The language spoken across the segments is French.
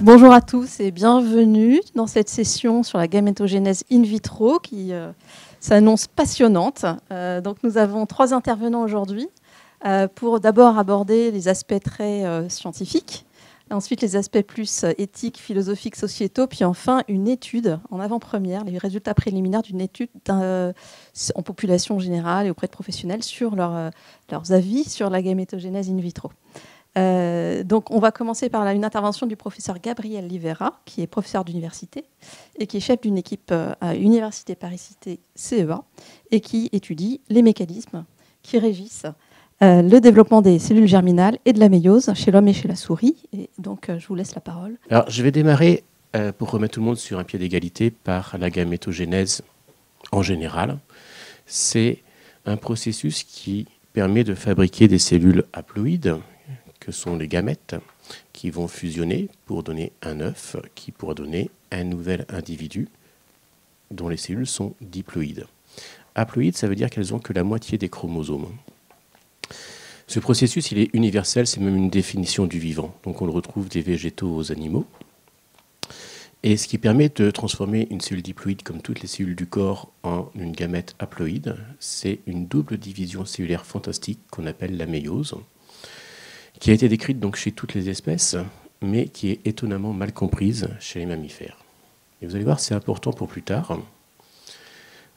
Bonjour à tous et bienvenue dans cette session sur la gamétogénèse in vitro qui s'annonce passionnante. Donc nous avons 3 intervenants aujourd'hui pour d'abord aborder les aspects très scientifiques, ensuite les aspects plus éthiques, philosophiques, sociétaux, puis enfin une étude en avant-première, les résultats préliminaires d'une étude en population générale et auprès de professionnels sur leurs avis sur la gamétogénèse in vitro. Donc on va commencer par une intervention du professeur Gabriel Livera, qui est professeur d'université et qui est chef d'une équipe à Université Paris-Cité CEA et qui étudie les mécanismes qui régissent le développement des cellules germinales et de la méiose chez l'homme et chez la souris. Et donc je vous laisse la parole. Alors je vais démarrer pour remettre tout le monde sur un pied d'égalité par la gamétogénèse en général. C'est un processus qui permet de fabriquer des cellules haploïdes, que sont les gamètes, qui vont fusionner pour donner un œuf qui pourra donner un nouvel individu dont les cellules sont diploïdes. Haploïdes, ça veut dire qu'elles n'ont que la moitié des chromosomes. Ce processus, il est universel, c'est même une définition du vivant. Donc on le retrouve des végétaux aux animaux. Et ce qui permet de transformer une cellule diploïde, comme toutes les cellules du corps, en une gamète haploïde, c'est une double division cellulaire fantastique qu'on appelle la méiose, qui a été décrite donc chez toutes les espèces, mais qui est étonnamment mal comprise chez les mammifères. Et vous allez voir, c'est important pour plus tard.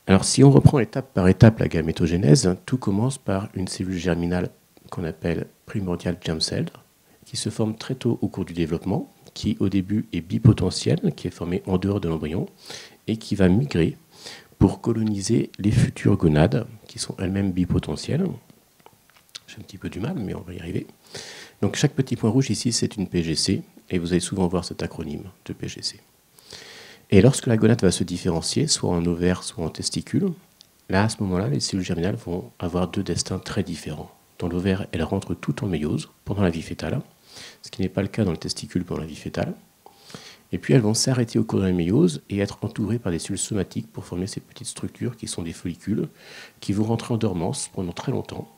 Alors, si on reprend étape par étape la gamétogénèse, tout commence par une cellule germinale qu'on appelle primordial germ cell, qui se forme très tôt au cours du développement, qui au début est bipotentielle, qui est formée en dehors de l'embryon, et qui va migrer pour coloniser les futures gonades, qui sont elles-mêmes bipotentielles. J'ai un petit peu du mal, mais on va y arriver. Donc chaque petit point rouge ici, c'est une PGC, et vous allez souvent voir cet acronyme de PGC. Et lorsque la gonade va se différencier, soit en ovaire, soit en testicule, là, à ce moment-là, les cellules germinales vont avoir 2 destins très différents. Dans l'ovaire, elles rentrent toutes en méiose pendant la vie fœtale, ce qui n'est pas le cas dans le testicule pendant la vie fœtale. Et puis elles vont s'arrêter au cours de la méiose et être entourées par des cellules somatiques pour former ces petites structures qui sont des follicules, qui vont rentrer en dormance pendant très longtemps.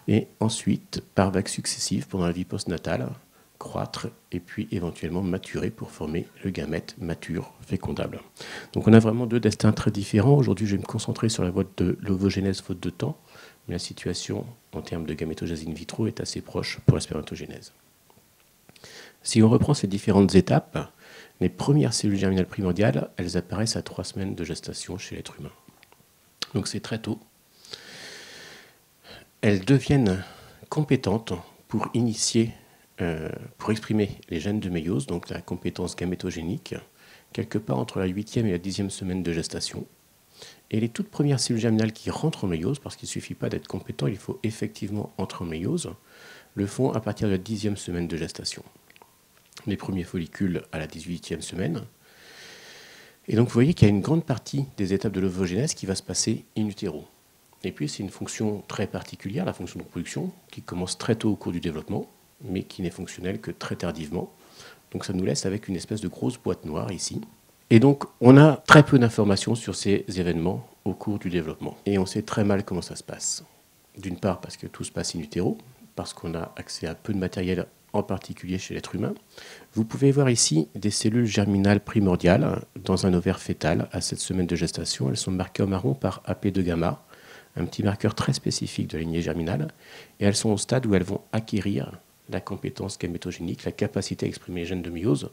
Et ensuite, par vagues successives, pendant la vie postnatale, croître et puis éventuellement maturer pour former le gamète mature fécondable. Donc on a vraiment 2 destins très différents. Aujourd'hui, je vais me concentrer sur la voie de l'ovogénèse faute de temps, mais la situation en termes de gamétogénèse in vitro est assez proche pour la spermatogénèse. Si on reprend ces différentes étapes, les premières cellules germinales primordiales, elles apparaissent à 3 semaines de gestation chez l'être humain. Donc c'est très tôt. Elles deviennent compétentes pour pour exprimer les gènes de méiose, donc la compétence gamétogénique, quelque part entre la 8e et la 10e semaine de gestation. Et les toutes premières cellules germinales qui rentrent en méiose, parce qu'il ne suffit pas d'être compétent, il faut effectivement entrer en méiose, le font à partir de la 10e semaine de gestation. Les premiers follicules à la 18e semaine. Et donc vous voyez qu'il y a une grande partie des étapes de l'ovogénèse qui va se passer in utero. Et puis c'est une fonction très particulière, la fonction de reproduction, qui commence très tôt au cours du développement, mais qui n'est fonctionnelle que très tardivement. Donc ça nous laisse avec une espèce de grosse boîte noire ici. Et donc on a très peu d'informations sur ces événements au cours du développement. Et on sait très mal comment ça se passe. D'une part parce que tout se passe in utero, parce qu'on a accès à peu de matériel, en particulier chez l'être humain. Vous pouvez voir ici des cellules germinales primordiales dans un ovaire fœtal à 7 semaines de gestation. Elles sont marquées en marron par AP2 gamma, un petit marqueur très spécifique de la lignée germinale, et elles sont au stade où elles vont acquérir la compétence gamétogénique, la capacité à exprimer les gènes de méiose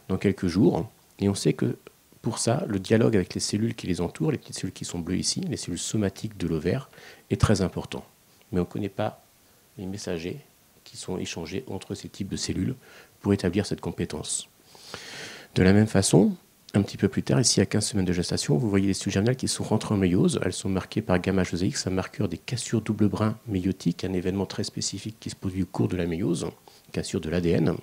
dans quelques jours. Et on sait que pour ça, le dialogue avec les cellules qui les entourent, les petites cellules qui sont bleues ici, les cellules somatiques de l'ovaire, est très important. Mais on ne connaît pas les messagers qui sont échangés entre ces types de cellules pour établir cette compétence. De la même façon, un petit peu plus tard, ici à 15 semaines de gestation, vous voyez les cellules germinales qui sont rentrées en méiose. Elles sont marquées par gamma-joséix, un marqueur des cassures double brin méiotiques, un événement très spécifique qui se produit au cours de la méiose, cassure de l'ADN.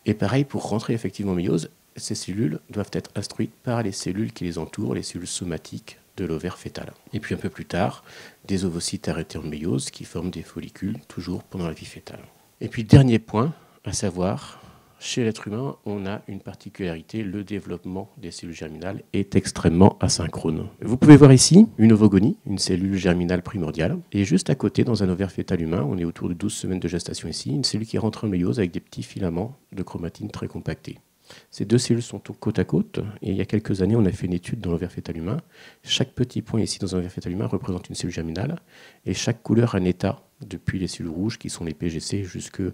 Et pareil, pour rentrer effectivement en méiose, ces cellules doivent être instruites par les cellules qui les entourent, les cellules somatiques de l'ovaire fœtal. Et puis un peu plus tard, des ovocytes arrêtés en méiose qui forment des follicules, toujours pendant la vie fœtale. Et puis dernier point, à savoir chez l'être humain, on a une particularité, le développement des cellules germinales est extrêmement asynchrone. Vous pouvez voir ici une ovogonie, une cellule germinale primordiale, et juste à côté, dans un ovaire fœtal humain, on est autour de 12 semaines de gestation ici, une cellule qui rentre en méiose avec des petits filaments de chromatine très compactés. Ces deux cellules sont côte à côte, et il y a quelques années, on a fait une étude dans l'ovaire fœtal humain. Chaque petit point ici dans un ovaire fœtal humain représente une cellule germinale, et chaque couleur un état, depuis les cellules rouges qui sont les PGC jusqu'aux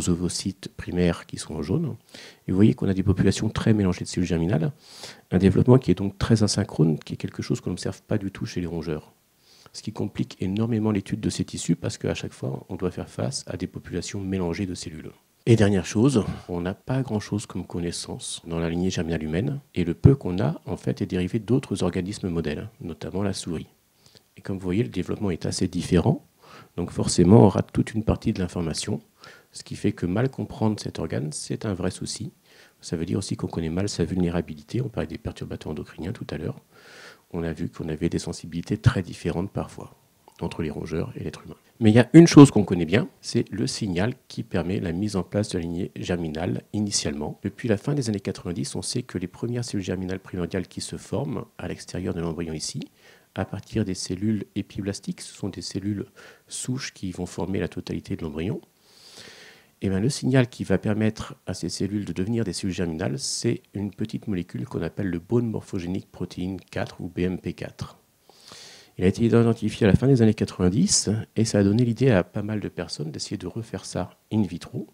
ovocytes primaires qui sont en jaune. Et vous voyez qu'on a des populations très mélangées de cellules germinales, un développement qui est donc très asynchrone, qui est quelque chose qu'on n'observe pas du tout chez les rongeurs. Ce qui complique énormément l'étude de ces tissus parce qu'à chaque fois, on doit faire face à des populations mélangées de cellules. Et dernière chose, on n'a pas grand-chose comme connaissance dans la lignée germinale humaine, et le peu qu'on a, en fait, est dérivé d'autres organismes modèles, notamment la souris. Et comme vous voyez, le développement est assez différent, donc forcément, on rate toute une partie de l'information, ce qui fait que mal comprendre cet organe, c'est un vrai souci. Ça veut dire aussi qu'on connaît mal sa vulnérabilité, on parlait des perturbateurs endocriniens tout à l'heure, on a vu qu'on avait des sensibilités très différentes parfois entre les rongeurs et l'être humain. Mais il y a une chose qu'on connaît bien, c'est le signal qui permet la mise en place de la lignée germinale initialement. Depuis la fin des années 90, on sait que les premières cellules germinales primordiales qui se forment à l'extérieur de l'embryon ici, à partir des cellules épiblastiques, ce sont des cellules souches qui vont former la totalité de l'embryon. Et bien, le signal qui va permettre à ces cellules de devenir des cellules germinales, c'est une petite molécule qu'on appelle le Bone Morphogenic Protein 4 ou BMP4. Il a été identifié à la fin des années 90 et ça a donné l'idée à pas mal de personnes d'essayer de refaire ça in vitro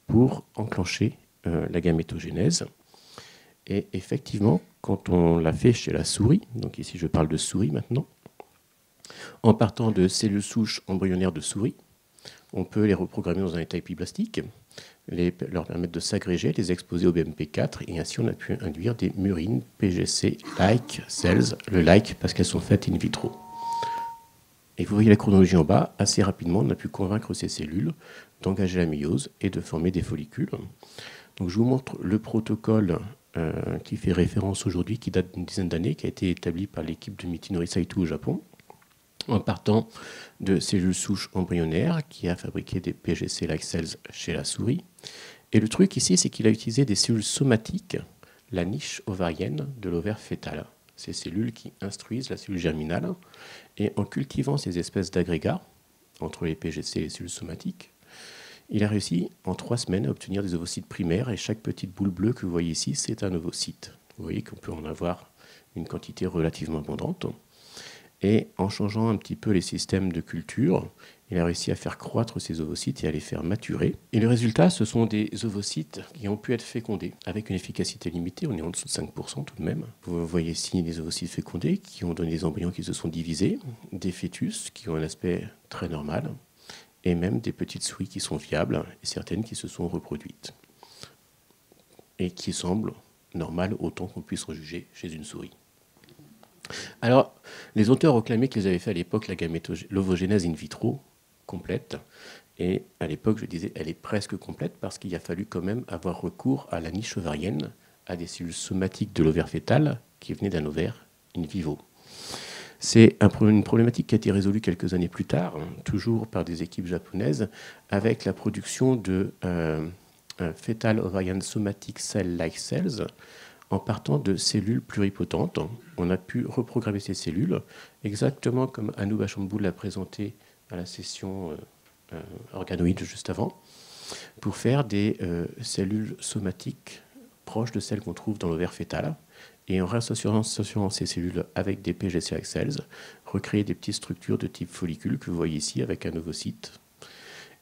pour enclencher la gamétogénèse. Et effectivement, quand on l'a fait chez la souris, donc ici je parle de souris maintenant, en partant de cellules souches embryonnaires de souris, on peut les reprogrammer dans un état épiblastique, leur permettre de s'agréger, les exposer au BMP4, et ainsi on a pu induire des murines PGC-like cells, le like parce qu'elles sont faites in vitro. Et vous voyez la chronologie en bas, assez rapidement, on a pu convaincre ces cellules d'engager la méiose et de former des follicules. Donc je vous montre le protocole qui fait référence aujourd'hui, qui date d'une dizaine d'années, qui a été établi par l'équipe de Michinori Saito au Japon, en partant de cellules souches embryonnaires, qui a fabriqué des PGC-like cells chez la souris. Et le truc ici, c'est qu'il a utilisé des cellules somatiques, la niche ovarienne de l'ovaire fœtal. Ces cellules qui instruisent la cellule germinale. Et en cultivant ces espèces d'agrégats, entre les PGC et les cellules somatiques, il a réussi en 3 semaines à obtenir des ovocytes primaires, et chaque petite boule bleue que vous voyez ici, c'est un ovocyte. Vous voyez qu'on peut en avoir une quantité relativement abondante. Et en changeant un petit peu les systèmes de culture, il a réussi à faire croître ces ovocytes et à les faire maturer. Et le résultat, ce sont des ovocytes qui ont pu être fécondés avec une efficacité limitée, on est en dessous de 5% tout de même. Vous voyez ici des ovocytes fécondés qui ont donné des embryons qui se sont divisés, des fœtus qui ont un aspect très normal, et même des petites souris qui sont viables, et certaines qui se sont reproduites, et qui semblent normales autant qu'on puisse en juger chez une souris. Alors, les auteurs réclamaient qu'ils avaient fait à l'époque l'ovogénèse in vitro complète. Et à l'époque, je disais, elle est presque complète parce qu'il a fallu quand même avoir recours à la niche ovarienne, à des cellules somatiques de l'ovaire fœtal qui venaient d'un ovaire in vivo. C'est une problématique qui a été résolue quelques années plus tard, toujours par des équipes japonaises, avec la production de Fetal Ovarian Somatic Cell-like cells, en partant de cellules pluripotentes. On a pu reprogrammer ces cellules, exactement comme Anu Bachambou l'a présenté à la session organoïde juste avant, pour faire des cellules somatiques proches de celles qu'on trouve dans l'ovaire fœtal, et en réassociant ces cellules avec des PGC-like cells, recréer des petites structures de type follicule que vous voyez ici avec un ovocyte,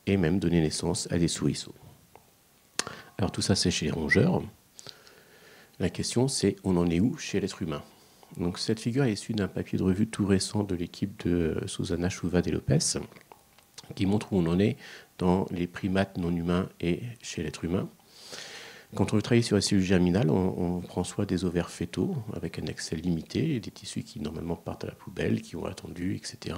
et même donner naissance à des souriceaux. Alors tout ça, c'est chez les rongeurs. La question, c'est on en est où chez l'être humain? Donc, cette figure est issue d'un papier de revue tout récent de l'équipe de Susana Chuvad et Lopez, qui montre où on en est dans les primates non humains et chez l'être humain. Quand on veut travailler sur les cellules germinales, on prend soit des ovaires fœtaux avec un accès limité, des tissus qui normalement partent à la poubelle, qui ont attendu, etc.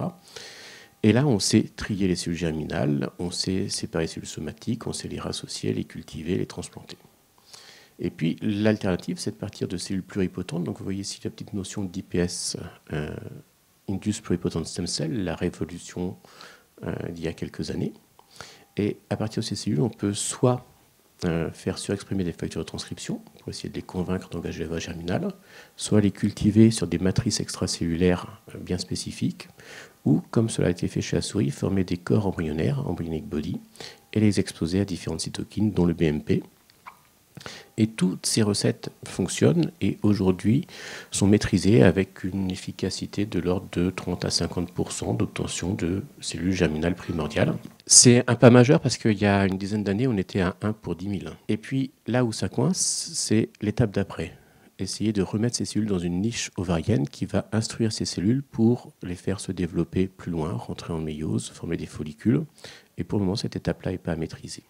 Et là, on sait trier les cellules germinales, on sait séparer les cellules somatiques, on sait les rassocier, les cultiver, les transplanter. Et puis, l'alternative, c'est de partir de cellules pluripotentes. Donc, vous voyez ici la petite notion d'IPS, Induced Pluripotent Stem Cell, la révolution d'il y a quelques années. Et à partir de ces cellules, on peut soit faire surexprimer des facteurs de transcription pour essayer de les convaincre d'engager la voie germinale, soit les cultiver sur des matrices extracellulaires bien spécifiques, ou, comme cela a été fait chez la souris, former des corps embryonnaires, embryonic body, et les exposer à différentes cytokines, dont le BMP. Et toutes ces recettes fonctionnent et aujourd'hui sont maîtrisées avec une efficacité de l'ordre de 30 à 50% d'obtention de cellules germinales primordiales. C'est un pas majeur parce qu'il y a une dizaine d'années, on était à 1 pour 10 000. Et puis là où ça coince, c'est l'étape d'après. Essayer de remettre ces cellules dans une niche ovarienne qui va instruire ces cellules pour les faire se développer plus loin, rentrer en méiose, former des follicules. Et pour le moment, cette étape-là n'est pas maîtrisée.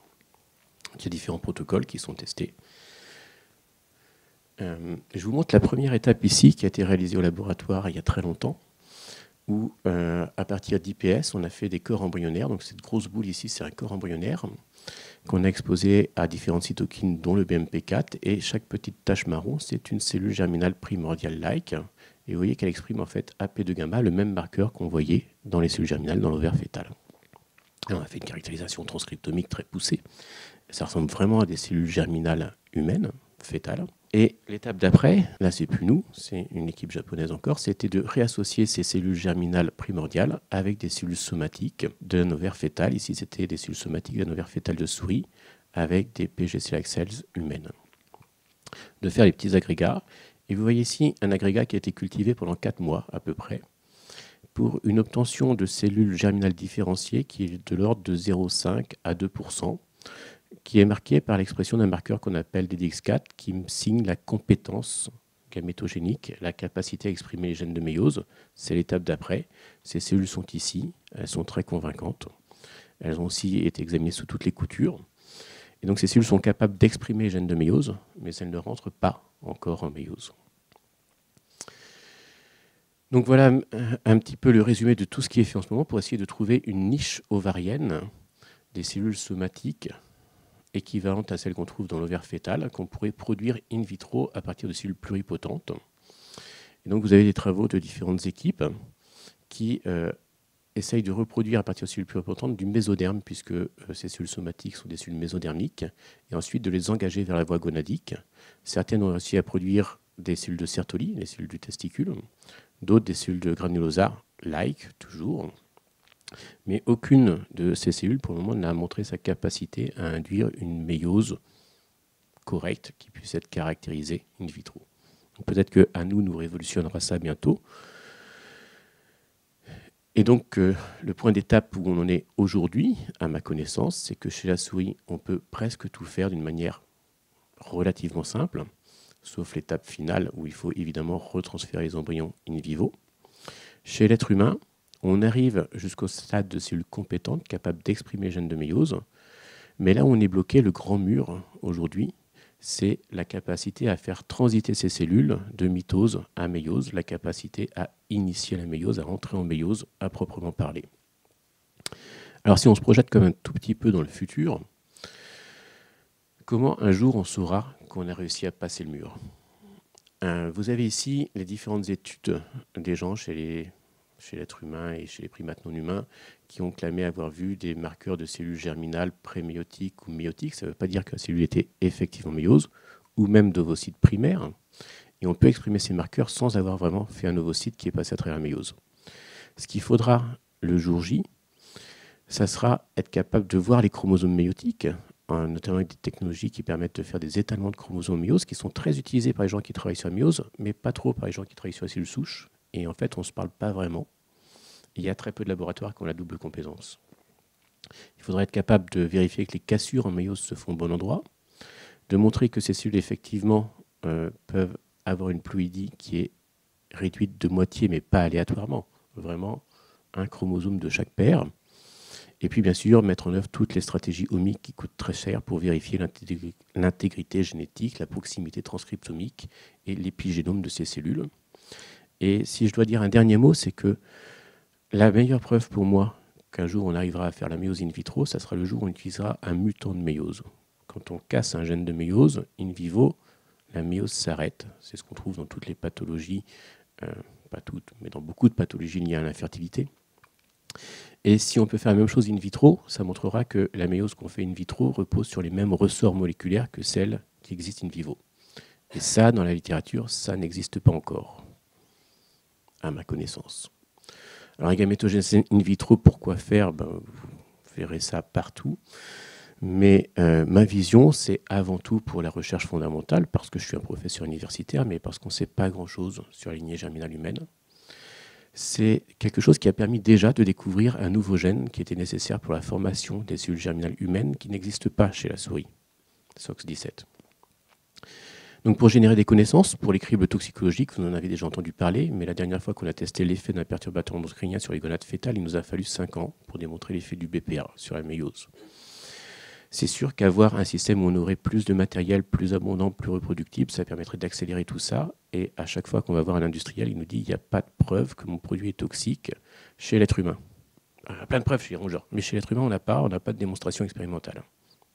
Il y a différents protocoles qui sont testés. Je vous montre la première étape ici qui a été réalisée au laboratoire il y a très longtemps, où à partir d'IPS, on a fait des corps embryonnaires. Donc cette grosse boule ici, c'est un corps embryonnaire qu'on a exposé à différentes cytokines, dont le BMP4, et chaque petite tache marron, c'est une cellule germinale primordiale-like. Et vous voyez qu'elle exprime en fait AP2 gamma, le même marqueur qu'on voyait dans les cellules germinales dans l'ovaire fœtal. Et on a fait une caractérisation transcriptomique très poussée. Ça ressemble vraiment à des cellules germinales humaines, fœtales. Et l'étape d'après, là c'est plus nous, c'est une équipe japonaise encore, c'était de réassocier ces cellules germinales primordiales avec des cellules somatiques d'un ovaire fœtal. Ici c'était des cellules somatiques d'un ovaire fœtal de souris avec des PGC-like cells humaines. De faire les petits agrégats. Et vous voyez ici un agrégat qui a été cultivé pendant 4 mois à peu près pour une obtention de cellules germinales différenciées qui est de l'ordre de 0,5 à 2%. Qui est marqué par l'expression d'un marqueur qu'on appelle DDX4, qui signe la compétence gamétogénique, la capacité à exprimer les gènes de méiose. C'est l'étape d'après. Ces cellules sont ici, elles sont très convaincantes. Elles ont aussi été examinées sous toutes les coutures. Et donc ces cellules sont capables d'exprimer les gènes de méiose, mais elles ne rentrent pas encore en méiose. Donc voilà un petit peu le résumé de tout ce qui est fait en ce moment pour essayer de trouver une niche ovarienne des cellules somatiques équivalente à celle qu'on trouve dans l'ovaire fœtal, qu'on pourrait produire in vitro à partir de cellules pluripotentes. Et donc vous avez des travaux de différentes équipes qui essayent de reproduire à partir de cellules pluripotentes du mésoderme, puisque ces cellules somatiques sont des cellules mésodermiques, et ensuite de les engager vers la voie gonadique. Certaines ont réussi à produire des cellules de Sertoli, les cellules du testicule, d'autres des cellules de granulosa-like, toujours. Mais aucune de ces cellules, pour le moment, n'a montré sa capacité à induire une méiose correcte qui puisse être caractérisée in vitro. Peut-être qu'à nous révolutionnera ça bientôt. Et donc, le point d'étape où on en est aujourd'hui, à ma connaissance, c'est que chez la souris, on peut presque tout faire d'une manière relativement simple, sauf l'étape finale où il faut évidemment retransférer les embryons in vivo. Chez l'être humain, on arrive jusqu'au stade de cellules compétentes capables d'exprimer les gènes de méiose. Mais là où on est bloqué, le grand mur aujourd'hui, c'est la capacité à faire transiter ces cellules de mitose à méiose, la capacité à initier la méiose, à rentrer en méiose à proprement parler. Alors si on se projette comme un tout petit peu dans le futur, comment un jour on saura qu'on a réussi à passer le mur? Vous avez ici les différentes études des gens chez l'être humain et chez les primates non humains, qui ont clamé avoir vu des marqueurs de cellules germinales préméiotiques ou méiotiques. Ça ne veut pas dire que la cellule était effectivement méiose, ou même d'ovocytes primaires. Et on peut exprimer ces marqueurs sans avoir vraiment fait un ovocyte qui est passé à travers la méiose. Ce qu'il faudra le jour J, ça sera être capable de voir les chromosomes méiotiques, notamment avec des technologies qui permettent de faire des étalements de chromosomes méiose, qui sont très utilisés par les gens qui travaillent sur la méiose, mais pas trop par les gens qui travaillent sur la cellule souche. Et en fait, on ne se parle pas vraiment. Il y a très peu de laboratoires qui ont la double compétence. Il faudrait être capable de vérifier que les cassures en méiose se font au bon endroit, de montrer que ces cellules, effectivement, peuvent avoir une ploïdie qui est réduite de moitié, mais pas aléatoirement. Vraiment, un chromosome de chaque paire. Et puis, bien sûr, mettre en œuvre toutes les stratégies omiques qui coûtent très cher pour vérifier l'intégrité génétique, la proximité transcriptomique et l'épigénome de ces cellules. Et si je dois dire un dernier mot, c'est que la meilleure preuve pour moi qu'un jour on arrivera à faire la méiose in vitro, ça sera le jour où on utilisera un mutant de méiose. Quand on casse un gène de méiose, in vivo, la méiose s'arrête. C'est ce qu'on trouve dans toutes les pathologies, pas toutes, mais dans beaucoup de pathologies liées à l'infertilité. Et si on peut faire la même chose in vitro, ça montrera que la méiose qu'on fait in vitro repose sur les mêmes ressorts moléculaires que celles qui existent in vivo. Et ça, dans la littérature, ça n'existe pas encore, à ma connaissance. Alors, la gamétogénèse in vitro, pourquoi faire? Vous verrez ça partout. Mais ma vision, c'est avant tout pour la recherche fondamentale, parce que je suis un professeur universitaire, mais parce qu'on ne sait pas grand-chose sur la lignée germinale humaine. C'est quelque chose qui a permis déjà de découvrir un nouveau gène qui était nécessaire pour la formation des cellules germinales humaines qui n'existe pas chez la souris, SOX17. Donc pour générer des connaissances, pour les cribles toxicologiques, vous en avez déjà entendu parler, mais la dernière fois qu'on a testé l'effet d'un perturbateur endocrinien sur les gonades fœtales, il nous a fallu 5 ans pour démontrer l'effet du BPA sur la méiose. C'est sûr qu'avoir un système où on aurait plus de matériel, plus abondant, plus reproductible, ça permettrait d'accélérer tout ça. Et à chaque fois qu'on va voir un industriel, il nous dit il n'y a pas de preuve que mon produit est toxique chez l'être humain. Il y a plein de preuves chez les rongeurs, mais chez l'être humain, on n'a pas de démonstration expérimentale.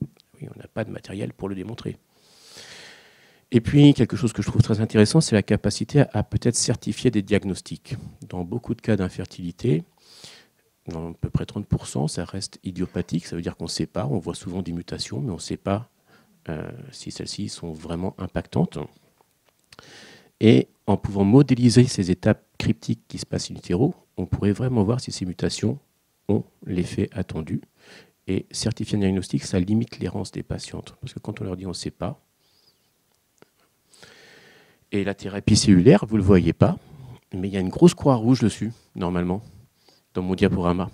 Oui, on n'a pas de matériel pour le démontrer. Et puis, quelque chose que je trouve très intéressant, c'est la capacité à peut-être certifier des diagnostics. Dans beaucoup de cas d'infertilité, dans à peu près 30%, ça reste idiopathique, ça veut dire qu'on ne sait pas, on voit souvent des mutations, mais on ne sait pas si celles-ci sont vraiment impactantes. Et en pouvant modéliser ces étapes cryptiques qui se passent in utero, on pourrait vraiment voir si ces mutations ont l'effet attendu. Et certifier un diagnostic, ça limite l'errance des patientes, parce que quand on leur dit on ne sait pas, et la thérapie cellulaire, vous ne le voyez pas, mais il y a une grosse croix rouge dessus, normalement, dans mon diaporama,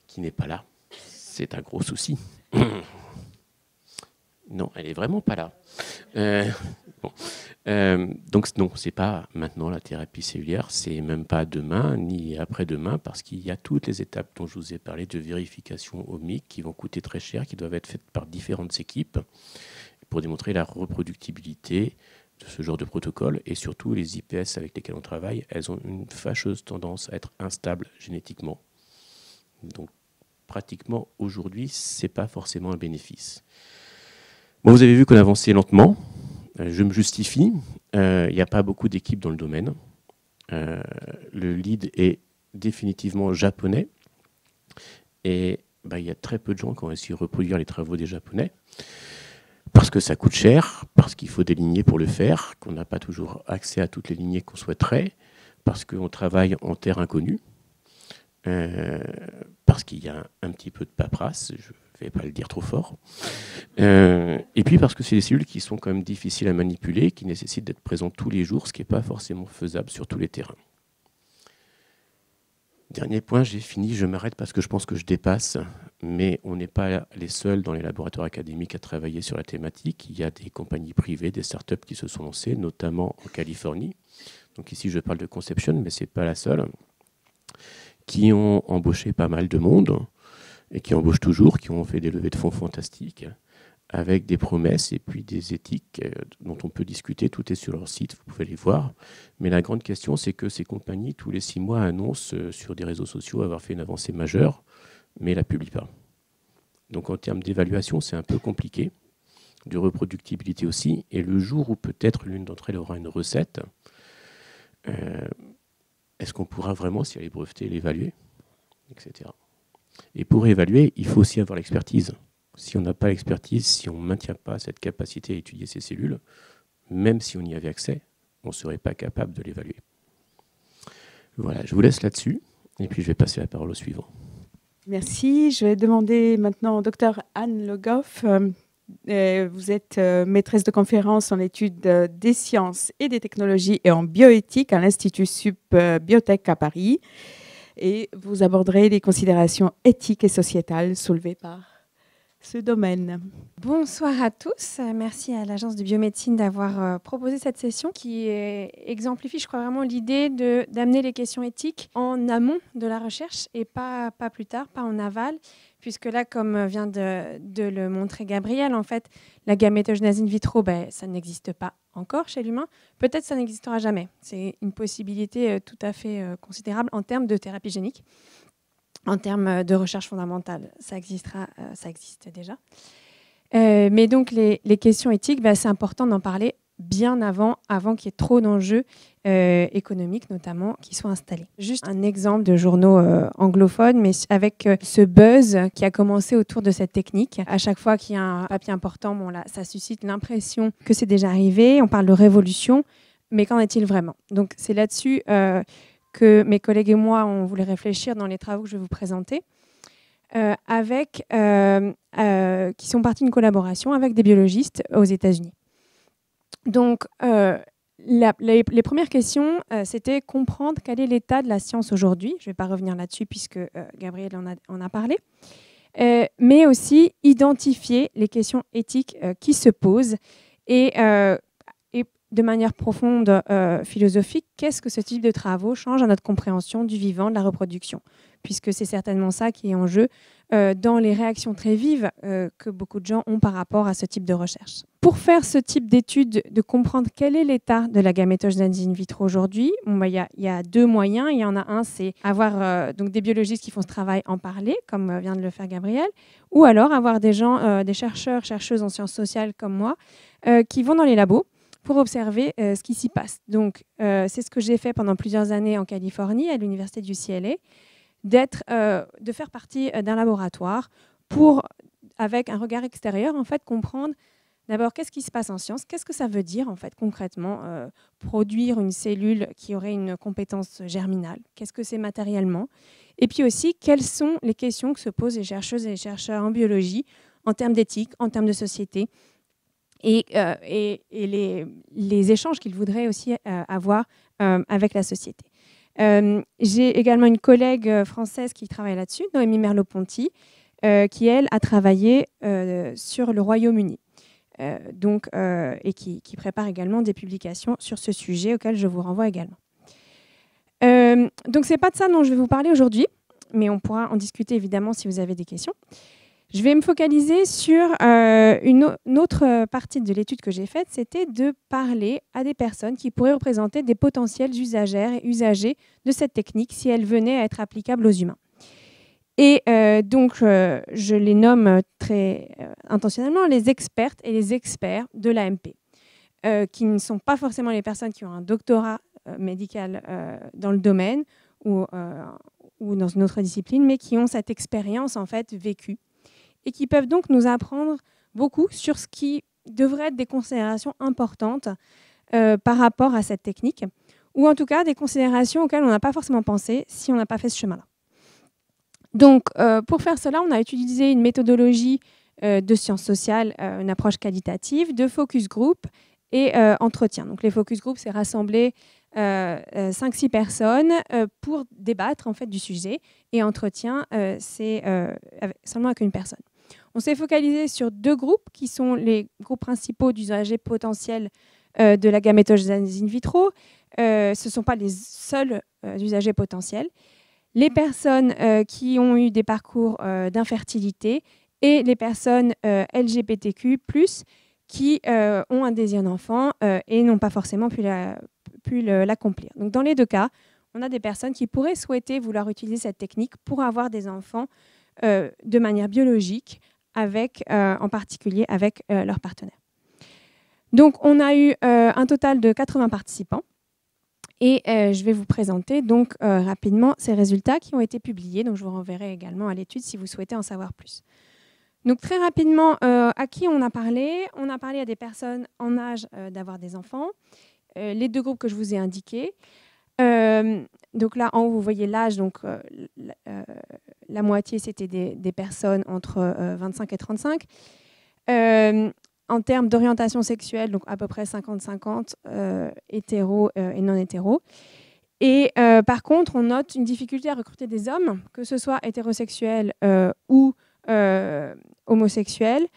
qui n'est pas là. C'est un gros souci. Non, elle n'est vraiment pas là. Donc non, ce n'est pas maintenant la thérapie cellulaire, c'est même pas demain, ni après-demain, parce qu'il y a toutes les étapes dont je vous ai parlé de vérification omique qui vont coûter très cher, qui doivent être faites par différentes équipes pour démontrer la reproductibilité de ce genre de protocole. Et surtout, les IPS avec lesquels on travaille, elles ont une fâcheuse tendance à être instables génétiquement. Donc, pratiquement, aujourd'hui, ce n'est pas forcément un bénéfice. Bon, vous avez vu qu'on avançait lentement. Je me justifie. Il n'y a pas beaucoup d'équipes dans le domaine. Le lead est définitivement japonais. Et il y a très peu de gens qui ont réussi à reproduire les travaux des Japonais. Parce que ça coûte cher, parce qu'il faut des lignées pour le faire, qu'on n'a pas toujours accès à toutes les lignées qu'on souhaiterait, parce qu'on travaille en terre inconnue, parce qu'il y a un petit peu de paperasse, je ne vais pas le dire trop fort, et puis parce que c'est des cellules qui sont quand même difficiles à manipuler, qui nécessitent d'être présentes tous les jours, ce qui n'est pas forcément faisable sur tous les terrains. Dernier point, j'ai fini, je m'arrête parce que je pense que je dépasse, mais on n'est pas les seuls dans les laboratoires académiques à travailler sur la thématique. Il y a des compagnies privées, des startups qui se sont lancées, notamment en Californie. Donc ici, je parle de Conception, mais ce n'est pas la seule, qui ont embauché pas mal de monde, et qui embauchent toujours, qui ont fait des levées de fonds fantastiques, avec des promesses et puis des éthiques dont on peut discuter. Tout est sur leur site, vous pouvez les voir. Mais la grande question, c'est que ces compagnies, tous les 6 mois, annoncent sur des réseaux sociaux avoir fait une avancée majeure, mais ne la publient pas. Donc en termes d'évaluation, c'est un peu compliqué, de reproductibilité aussi. Et le jour où peut-être l'une d'entre elles aura une recette, est-ce qu'on pourra vraiment, si elle est brevetée, l'évaluer, etc. Et pour évaluer, il faut aussi avoir l'expertise. Si on n'a pas l'expertise, si on ne maintient pas cette capacité à étudier ces cellules, même si on y avait accès, on ne serait pas capable de l'évaluer. Voilà, je vous laisse là-dessus, et puis je vais passer la parole au suivant. Merci. Je vais demander maintenant au docteur Anne Le Goff. Vous êtes maîtresse de conférence en études des sciences et des technologies et en bioéthique à l'Institut Sup Biotech à Paris. Et vous aborderez les considérations éthiques et sociétales soulevées par ce domaine. Bonsoir à tous. Merci à l'Agence de biomédecine d'avoir proposé cette session qui exemplifie, je crois, vraiment l'idée d'amener les questions éthiques en amont de la recherche et pas plus tard, pas en aval, puisque là, comme vient de le montrer Gabriel, en fait, la gamétogenèse in vitro, ça n'existe pas encore chez l'humain. Peut-être ça n'existera jamais. C'est une possibilité tout à fait considérable en termes de thérapie génique. En termes de recherche fondamentale, ça existe déjà. Mais donc, les questions éthiques, c'est important d'en parler bien avant qu'il y ait trop d'enjeux économiques notamment qui soient installés. Juste un exemple de journaux anglophones, mais avec ce buzz qui a commencé autour de cette technique. À chaque fois qu'il y a un papier important, bon, là, ça suscite l'impression que c'est déjà arrivé. On parle de révolution, mais qu'en est-il vraiment? Donc c'est là-dessus que mes collègues et moi, on voulait réfléchir dans les travaux que je vais vous présenter, qui sont partis d'une collaboration avec des biologistes aux États-Unis. Donc, les premières questions, c'était comprendre quel est l'état de la science aujourd'hui. Je ne vais pas revenir là-dessus puisque Gabriel en a parlé. Mais aussi identifier les questions éthiques qui se posent et de manière profonde, philosophique, qu'est-ce que ce type de travaux change à notre compréhension du vivant, de la reproduction, puisque c'est certainement ça qui est en jeu dans les réactions très vives que beaucoup de gens ont par rapport à ce type de recherche. Pour faire ce type d'étude, de comprendre quel est l'état de la gamétogenèse in vitro aujourd'hui, il y a deux moyens. Il y en a un, c'est avoir donc des biologistes qui font ce travail en parler, comme vient de le faire Gabriel, ou alors avoir des gens, des chercheurs, chercheuses en sciences sociales comme moi, qui vont dans les labos pour observer ce qui s'y passe. Donc, c'est ce que j'ai fait pendant plusieurs années en Californie, à l'université du UCLA, de faire partie d'un laboratoire pour, avec un regard extérieur, en fait, comprendre d'abord qu'est-ce qui se passe en science, qu'est-ce que ça veut dire, en fait, concrètement, produire une cellule qui aurait une compétence germinale, qu'est-ce que c'est matériellement, et puis aussi, quelles sont les questions que se posent les chercheuses et les chercheurs en biologie, en termes d'éthique, en termes de société, et les échanges qu'ils voudraient aussi avoir avec la société. J'ai également une collègue française qui travaille là-dessus, Noémie Merleau-Ponty, qui, elle, a travaillé sur le Royaume-Uni et qui prépare également des publications sur ce sujet auquel je vous renvoie également. Donc, ce n'est pas de ça dont je vais vous parler aujourd'hui, mais on pourra en discuter évidemment si vous avez des questions. Je vais me focaliser sur une autre partie de l'étude que j'ai faite, c'était de parler à des personnes qui pourraient représenter des potentiels usagères et usagers de cette technique si elle venait à être applicable aux humains. Et donc, je les nomme très intentionnellement les expertes et les experts de l'AMP, qui ne sont pas forcément les personnes qui ont un doctorat médical dans le domaine ou dans une autre discipline, mais qui ont cette expérience en fait vécue, et qui peuvent donc nous apprendre beaucoup sur ce qui devrait être des considérations importantes par rapport à cette technique, ou en tout cas des considérations auxquelles on n'a pas forcément pensé si on n'a pas fait ce chemin-là. Donc, pour faire cela, on a utilisé une méthodologie de sciences sociales, une approche qualitative, de focus group et entretien. Donc, les focus group, c'est rassembler 5-6 personnes pour débattre en fait, du sujet, et entretien, c'est seulement avec une personne. On s'est focalisé sur deux groupes qui sont les groupes principaux d'usagers potentiels de la gamétogenèse in vitro. Ce ne sont pas les seuls usagers potentiels. Les personnes qui ont eu des parcours d'infertilité et les personnes LGBTQ+, qui ont un désir d'enfant et n'ont pas forcément pu l'accomplir. Donc dans les deux cas, on a des personnes qui pourraient souhaiter vouloir utiliser cette technique pour avoir des enfants de manière biologique, en particulier avec leur partenaire. Donc, on a eu un total de 80 participants et je vais vous présenter donc rapidement ces résultats qui ont été publiés. Donc, je vous renverrai également à l'étude si vous souhaitez en savoir plus. Donc, très rapidement, à qui on a parlé? On a parlé à des personnes en âge d'avoir des enfants, les deux groupes que je vous ai indiqués. Donc là, en haut, vous voyez l'âge. Donc, la moitié, c'était des personnes entre 25 et 35. En termes d'orientation sexuelle, donc à peu près 50-50, hétéro et non hétéro. Et par contre, on note une difficulté à recruter des hommes, que ce soit hétérosexuels ou homosexuels,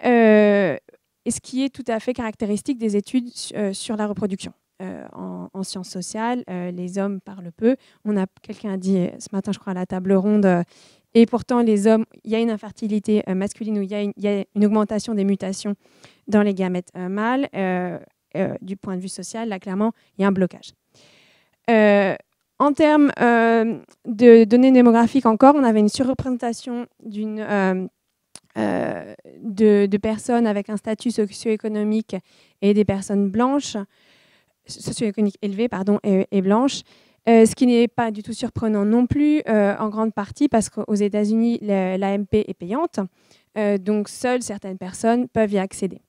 et ce qui est tout à fait caractéristique des études sur la reproduction. En sciences sociales, les hommes parlent peu. Quelqu'un a dit ce matin, je crois, à la table ronde, et pourtant les hommes, il y a une infertilité masculine où il y a une augmentation des mutations dans les gamètes mâles. Du point de vue social, là, clairement, il y a un blocage. En termes de données démographiques encore, on avait une surreprésentation d'une de personnes avec un statut socio-économique et des personnes blanches, socio-économique élevé, pardon, et blanches, ce qui n'est pas du tout surprenant non plus, en grande partie parce qu'aux États-Unis, l'AMP est payante, donc seules certaines personnes peuvent y accéder.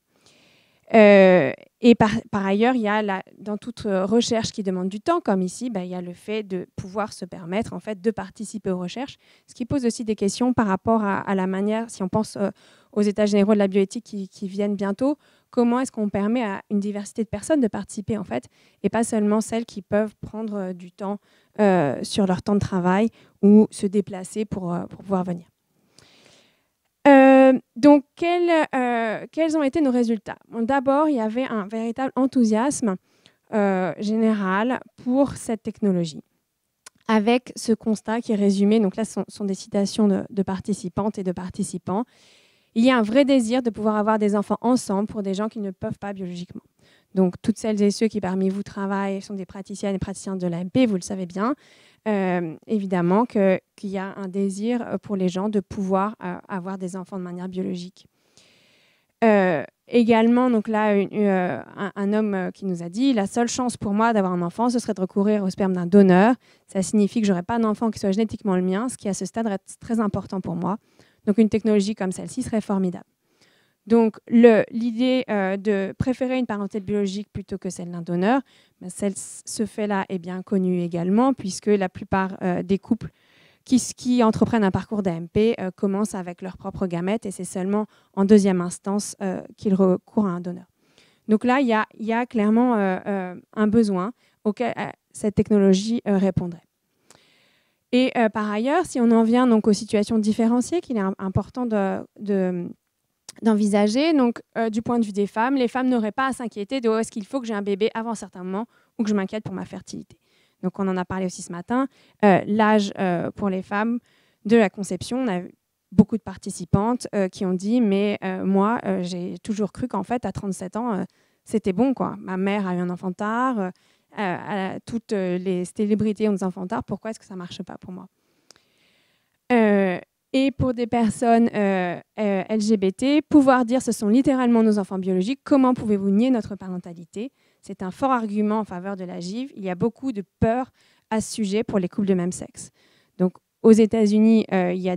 Et par ailleurs, il y a dans toute recherche qui demande du temps, comme ici, il y a le fait de pouvoir se permettre en fait, de participer aux recherches, ce qui pose aussi des questions par rapport à la manière, si on pense aux États généraux de la bioéthique qui viennent bientôt, comment est-ce qu'on permet à une diversité de personnes de participer en fait, et pas seulement celles qui peuvent prendre du temps sur leur temps de travail ou se déplacer pour pouvoir venir. Donc, quels ont été nos résultats? D'abord, il y avait un véritable enthousiasme général pour cette technologie, avec ce constat qui est résumé, donc là, ce sont des citations de participantes et de participants. Il y a un vrai désir de pouvoir avoir des enfants ensemble pour des gens qui ne peuvent pas biologiquement. Donc, toutes celles et ceux qui parmi vous travaillent sont des praticiennes et praticiens de l'AMP, vous le savez bien. Évidemment qu'il y a un désir pour les gens de pouvoir avoir des enfants de manière biologique. Également, donc là, un homme qui nous a dit « La seule chance pour moi d'avoir un enfant, ce serait de recourir au sperme d'un donneur. Ça signifie que je n'aurai pas d'enfant qui soit génétiquement le mien, ce qui à ce stade reste très important pour moi. Donc une technologie comme celle-ci serait formidable. » Donc, l'idée de préférer une parentèle biologique plutôt que celle d'un donneur, ce fait-là est bien connu également, puisque la plupart des couples qui entreprennent un parcours d'AMP commencent avec leurs propres gamètes, et c'est seulement en deuxième instance qu'ils recourent à un donneur. Donc là, il y a clairement un besoin auquel cette technologie répondrait. Et par ailleurs, si on en vient donc aux situations différenciées, qu'il est important d'envisager. Donc, du point de vue des femmes, les femmes n'auraient pas à s'inquiéter de est-ce qu'il faut que j'ai un bébé avant un certain moment ou que je m'inquiète pour ma fertilité. Donc, on en a parlé aussi ce matin. L'âge pour les femmes de la conception, on a eu beaucoup de participantes qui ont dit « Mais moi, j'ai toujours cru qu'en fait, à 37 ans, c'était bon, quoi. Ma mère a eu un enfant tard, toutes les célébrités ont des enfants tard. Pourquoi est-ce que ça ne marche pas pour moi ?» Et pour des personnes LGBT, pouvoir dire ce sont littéralement nos enfants biologiques, comment pouvez-vous nier notre parentalité? C'est un fort argument en faveur de la GIV. Il y a beaucoup de peur à ce sujet pour les couples de même sexe. Donc, aux États-Unis, il y a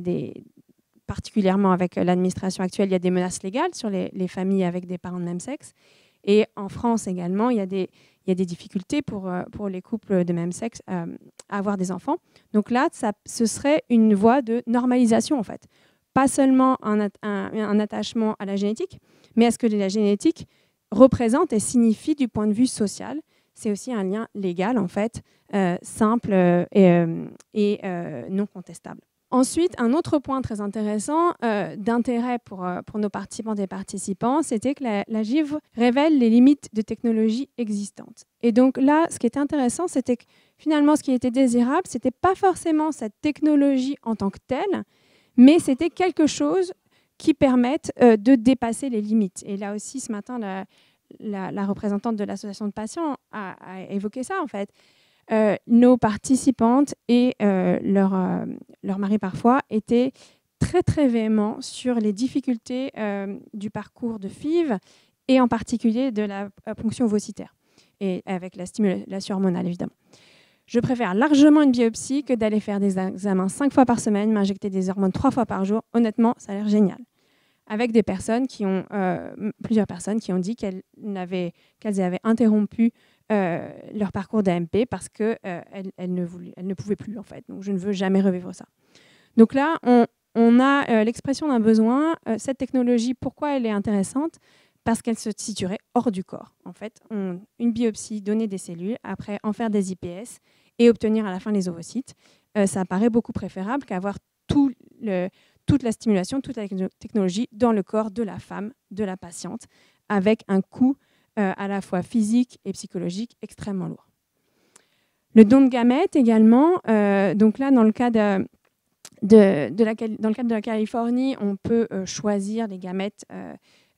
particulièrement avec l'administration actuelle, il y a des menaces légales sur les familles avec des parents de même sexe. Et en France également, il y a des difficultés pour les couples de même sexe à avoir des enfants. Donc là, ce serait une voie de normalisation, en fait. Pas seulement un attachement à la génétique, mais à ce que la génétique représente et signifie du point de vue social. C'est aussi un lien légal, en fait, simple et non contestable. Ensuite, un autre point très intéressant d'intérêt pour nos participantes et participants, c'était que la GIV révèle les limites de technologies existantes. Et donc là, ce qui était intéressant, c'était que finalement, ce qui était désirable, ce n'était pas forcément cette technologie en tant que telle, mais c'était quelque chose qui permette de dépasser les limites. Et là aussi, ce matin, la représentante de l'association de patients a évoqué ça, en fait. Nos participantes et leur mari parfois étaient très très véhéments sur les difficultés du parcours de FIV et en particulier de la ponction ovocytaire et avec la stimulation hormonale évidemment. Je préfère largement une biopsie que d'aller faire des examens 5 fois par semaine, m'injecter des hormones 3 fois par jour. Honnêtement, ça a l'air génial. Avec des personnes plusieurs personnes qui ont dit qu'elles avaient interrompu leur parcours d'AMP parce qu'elles ne pouvaient plus, en fait. Donc, je ne veux jamais revivre ça. Donc là, on a l'expression d'un besoin. Cette technologie, pourquoi elle est intéressante? Parce qu'elle se situerait hors du corps. En fait, une biopsie, donner des cellules, après en faire des IPS et obtenir à la fin les ovocytes, ça paraît beaucoup préférable qu'avoir toute la stimulation, toute la technologie dans le corps de la femme, de la patiente, avec un coût à la fois physique et psychologique extrêmement lourd. Le don de gamètes également, donc là, dans le cas dans le cadre de la Californie, on peut choisir les gamètes,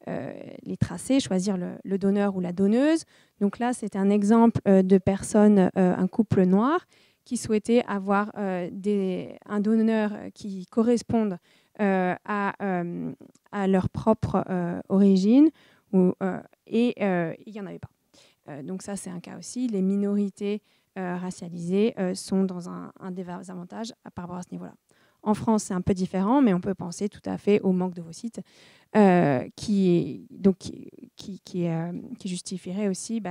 les tracer, choisir le donneur ou la donneuse. Donc là, c'est un exemple de personne, un couple noir, qui souhaitait avoir un donneur qui corresponde à leur propre origine, et il n'y en avait pas. Donc ça, c'est un cas aussi. Les minorités racialisées sont dans un désavantage par rapport à ce niveau-là. En France, c'est un peu différent, mais on peut penser tout à fait au manque d'ovocytes qui justifierait aussi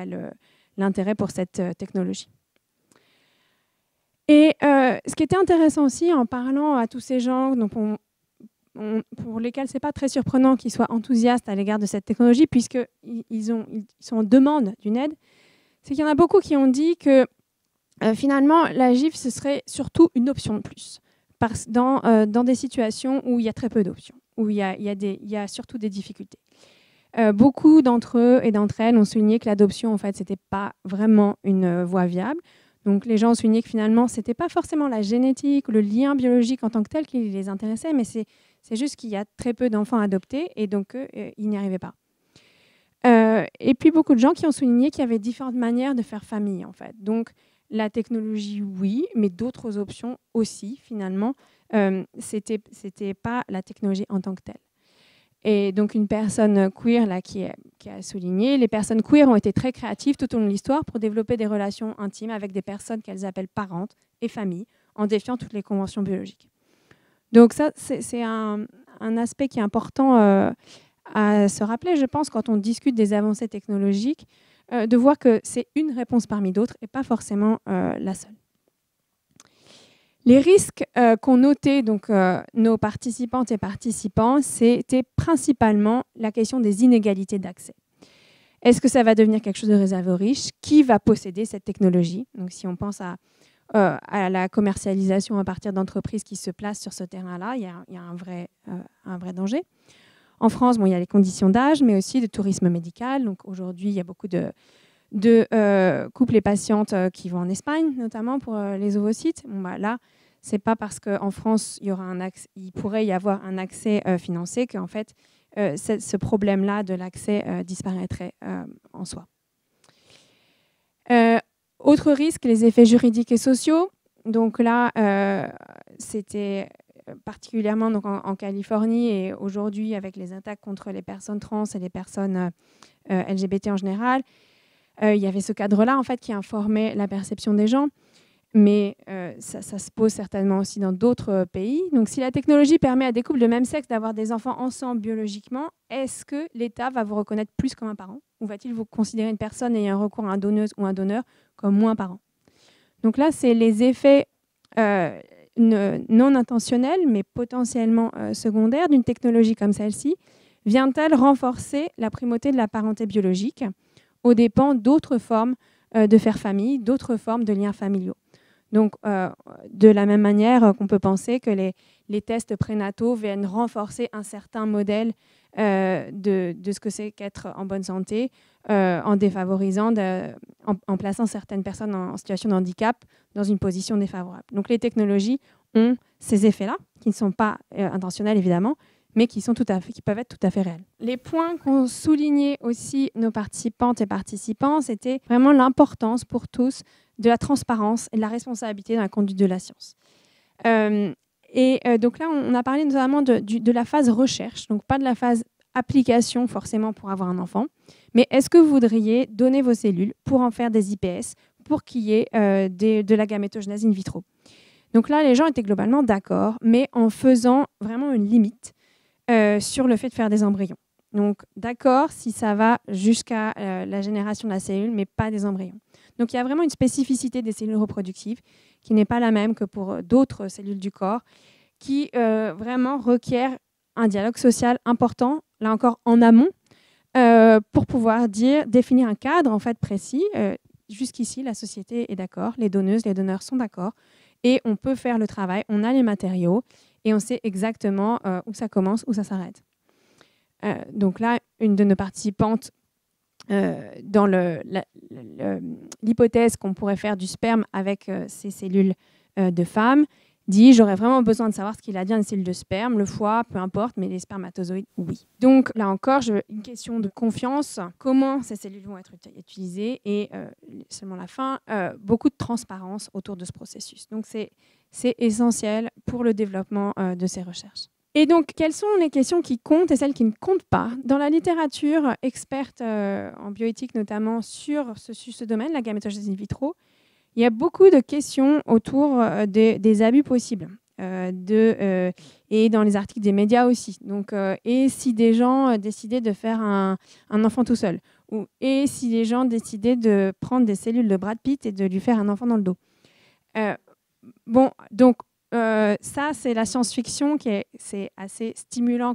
l'intérêt pour cette technologie. Et ce qui était intéressant aussi en parlant à tous ces gens donc pour lesquels ce n'est pas très surprenant qu'ils soient enthousiastes à l'égard de cette technologie, puisqu'ils sont en demande d'une aide, c'est qu'il y en a beaucoup qui ont dit que finalement, la GIF, ce serait surtout une option de plus, dans des situations où il y a très peu d'options, où il y a surtout des difficultés. Beaucoup d'entre eux et d'entre elles ont souligné que l'adoption, en fait, ce n'était pas vraiment une voie viable. Donc, les gens ont souligné que finalement, ce n'était pas forcément la génétique ou le lien biologique en tant que tel qui les intéressait, mais c'est juste qu'il y a très peu d'enfants adoptés et donc ils n'y arrivaient pas. Et puis, beaucoup de gens qui ont souligné qu'il y avait différentes manières de faire famille, en fait. Donc, la technologie, oui, mais d'autres options aussi, finalement. C'était pas la technologie en tant que telle. Et donc, une personne queer là, qui a souligné, les personnes queer ont été très créatives tout au long de l'histoire pour développer des relations intimes avec des personnes qu'elles appellent parentes et familles, en défiant toutes les conventions biologiques. Donc ça, c'est un aspect qui est important à se rappeler, je pense, quand on discute des avancées technologiques, de voir que c'est une réponse parmi d'autres et pas forcément la seule. Les risques qu'ont notés donc, nos participantes et participants, c'était principalement la question des inégalités d'accès. Est-ce que ça va devenir quelque chose de réservé aux riches? Qui va posséder cette technologie? Donc, si on pense à la commercialisation à partir d'entreprises qui se placent sur ce terrain-là, il y a un vrai danger. En France, il y a les conditions d'âge, mais aussi de tourisme médical. Donc, aujourd'hui, il y a beaucoup de couples et patientes qui vont en Espagne, notamment pour les ovocytes. Là, c'est pas parce qu'en France, il pourrait y avoir un accès financier qu'en fait, ce problème-là de l'accès disparaîtrait en soi. Autre risque, les effets juridiques et sociaux. Donc là, c'était particulièrement donc, en Californie et aujourd'hui avec les attaques contre les personnes trans et les personnes LGBT en général. Il y avait ce cadre-là en fait, qui informait la perception des gens, mais ça se pose certainement aussi dans d'autres pays. Donc si la technologie permet à des couples de même sexe d'avoir des enfants ensemble biologiquement, est-ce que l'État va vous reconnaître plus comme un parent ou va-t-il vous considérer une personne ayant recours à une donneuse ou un donneur comme moins parent? Donc là, c'est les effets non intentionnels, mais potentiellement secondaires d'une technologie comme celle-ci. Vient-elle renforcer la primauté de la parenté biologique aux dépens d'autres formes de faire famille, d'autres formes de liens familiaux? Donc, de la même manière qu'on peut penser que les tests prénataux viennent renforcer un certain modèle de ce que c'est qu'être en bonne santé, en défavorisant, en plaçant certaines personnes en situation de handicap dans une position défavorable. Donc, les technologies ont ces effets-là, qui ne sont pas intentionnels évidemment, mais qui peuvent être tout à fait réels. Les points qu'ont souligné aussi nos participantes et participants, c'était vraiment l'importance pour tous de la transparence et de la responsabilité dans la conduite de la science. Donc là, on a parlé notamment de la phase recherche, donc pas de la phase application forcément pour avoir un enfant, mais est-ce que vous voudriez donner vos cellules pour en faire des IPS, pour qu'il y ait de la gamétogenèse in vitro? Donc là, les gens étaient globalement d'accord, mais en faisant vraiment une limite sur le fait de faire des embryons. Donc d'accord si ça va jusqu'à la génération de la cellule, mais pas des embryons. Donc il y a vraiment une spécificité des cellules reproductives qui n'est pas la même que pour d'autres cellules du corps, qui vraiment requiert un dialogue social important, là encore en amont, pour pouvoir définir un cadre en fait précis. Jusqu'ici, la société est d'accord, les donneuses, les donneurs sont d'accord, et on peut faire le travail, on a les matériaux, et on sait exactement où ça commence, où ça s'arrête. Donc là, une de nos participantes, dans l'hypothèse qu'on pourrait faire du sperme avec ces cellules de femmes, dit « j'aurais vraiment besoin de savoir ce qu'il advient des cellules de sperme, le foie, peu importe, mais les spermatozoïdes, oui ». Donc là encore, une question de confiance, comment ces cellules vont être utilisées et seulement la fin, beaucoup de transparence autour de ce processus. Donc c'est essentiel pour le développement de ces recherches. Et donc, quelles sont les questions qui comptent et celles qui ne comptent pas? Dans la littérature experte en bioéthique, notamment sur ce domaine, la gamétogénèse in vitro, il y a beaucoup de questions autour des abus possibles. Et dans les articles des médias aussi. Donc, et si des gens décidaient de faire un enfant tout seul, et si les gens décidaient de prendre des cellules de Brad Pitt et de lui faire un enfant dans le dos. Bon, donc ça, c'est la science-fiction c'est assez stimulant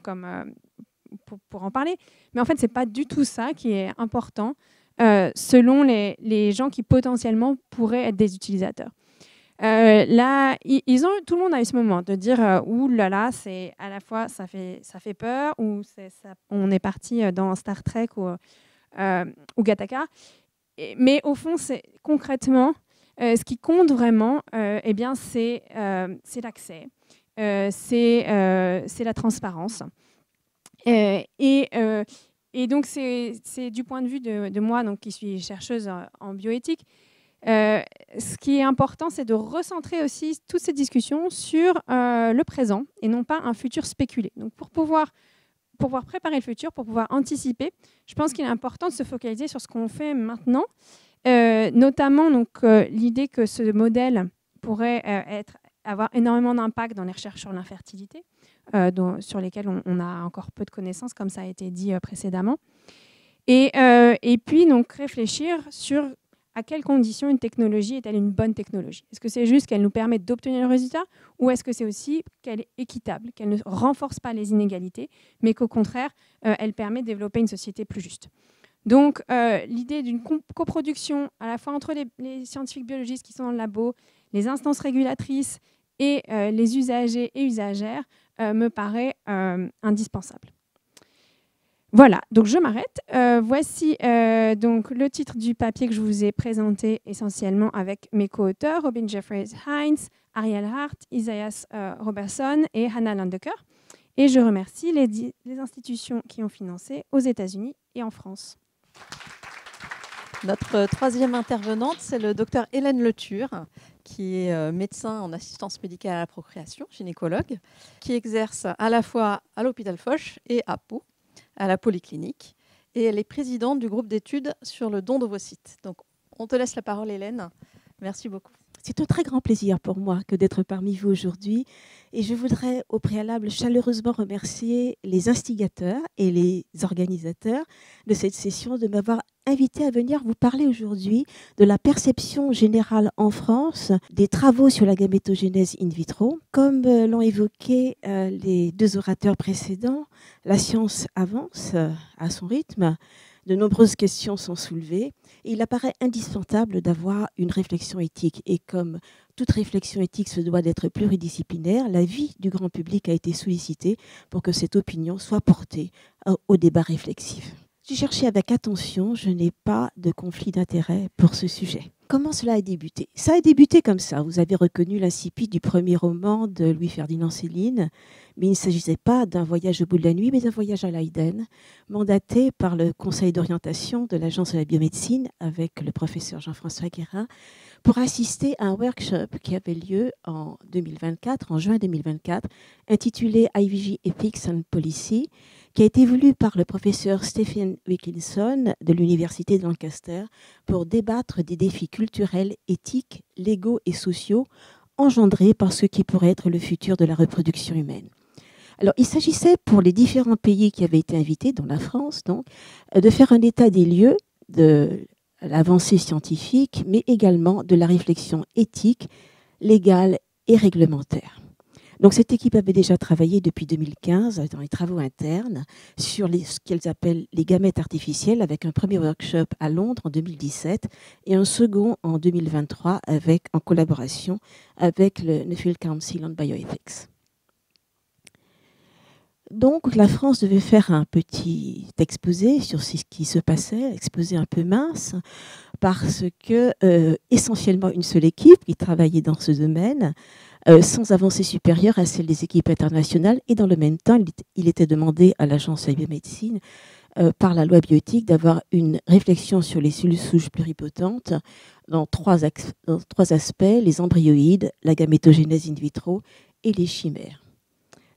pour en parler, mais en fait, c'est pas du tout ça qui est important selon les gens qui potentiellement pourraient être des utilisateurs. Là, tout le monde a eu ce moment de dire ouh là là, c'est à la fois ça fait peur, ou on est parti dans Star Trek ou Gattaca. Mais au fond, c'est concrètement ce qui compte vraiment, eh bien, c'est l'accès, c'est la transparence. Et donc, c'est du point de vue de moi, donc, qui suis chercheuse en bioéthique. Ce qui est important, c'est de recentrer aussi toutes ces discussions sur le présent et non pas un futur spéculé. Donc, pour pouvoir préparer le futur, pour pouvoir anticiper, je pense qu'il est important de se focaliser sur ce qu'on fait maintenant, notamment l'idée que ce modèle pourrait avoir énormément d'impact dans les recherches sur l'infertilité, sur lesquelles on a encore peu de connaissances, comme ça a été dit précédemment. Et puis, donc, réfléchir sur à quelles conditions une technologie est-elle une bonne technologie? Est-ce que c'est juste qu'elle nous permet d'obtenir le résultat, ou est-ce que c'est aussi qu'elle est équitable, qu'elle ne renforce pas les inégalités, mais qu'au contraire, elle permet de développer une société plus juste? Donc, l'idée d'une coproduction à la fois entre les scientifiques biologistes qui sont dans le labo, les instances régulatrices et les usagers et usagères me paraît indispensable. Voilà, donc je m'arrête. Voici donc le titre du papier que je vous ai présenté essentiellement avec mes co-auteurs, Robin Jeffries-Heinz, Ariel Hart, Isaias Robertson et Hannah Landecker. Et je remercie les institutions qui ont financé aux États-Unis et en France. Notre troisième intervenante, c'est le docteur Hélène Leture, qui est médecin en assistance médicale à la procréation, gynécologue, qui exerce à la fois à l'hôpital Foch et à Pau, à la polyclinique, et elle est présidente du groupe d'études sur le don d'ovocytes. Donc, on te laisse la parole, Hélène. Merci beaucoup. C'est un très grand plaisir pour moi que d'être parmi vous aujourd'hui. Et je voudrais au préalable chaleureusement remercier les instigateurs et les organisateurs de cette session de m'avoir invité à venir vous parler aujourd'hui de la perception générale en France des travaux sur la gamétogénèse in vitro. Comme l'ont évoqué les deux orateurs précédents, la science avance à son rythme. De nombreuses questions sont soulevées et il apparaît indispensable d'avoir une réflexion éthique. Et comme toute réflexion éthique se doit d'être pluridisciplinaire, l'avis du grand public a été sollicité pour que cette opinion soit portée au débat réflexif. J'ai cherché avec attention, je n'ai pas de conflit d'intérêt pour ce sujet. Comment cela a débuté? Ça a débuté comme ça. Vous avez reconnu l'incipit du premier roman de Louis-Ferdinand Céline, mais il ne s'agissait pas d'un voyage au bout de la nuit, mais d'un voyage à Leiden, mandaté par le conseil d'orientation de l'Agence de la biomédecine avec le professeur Jean-François Guérin pour assister à un workshop qui avait lieu en juin 2024, intitulé IVG Ethics and Policy, qui a été voulu par le professeur Stephen Wilkinson de l'Université de Lancaster pour débattre des défis culturels, éthiques, légaux et sociaux engendrés par ce qui pourrait être le futur de la reproduction humaine. Alors, il s'agissait pour les différents pays qui avaient été invités, dont la France, donc, de faire un état des lieux de l'avancée scientifique, mais également de la réflexion éthique, légale et réglementaire. Donc, cette équipe avait déjà travaillé depuis 2015 dans les travaux internes sur ce qu'elles appellent les gamètes artificielles, avec un premier workshop à Londres en 2017 et un second en 2023 en collaboration avec le Nuffield Council on Bioethics. Donc, la France devait faire un petit exposé sur ce qui se passait, exposé un peu mince, parce que essentiellement une seule équipe qui travaillait dans ce domaine, sans avancée supérieure à celle des équipes internationales. Et dans le même temps, il était demandé à l'Agence de la biomédecine, par la loi bioéthique, d'avoir une réflexion sur les cellules souches pluripotentes dans trois aspects, les embryoïdes, la gamétogénèse in vitro et les chimères.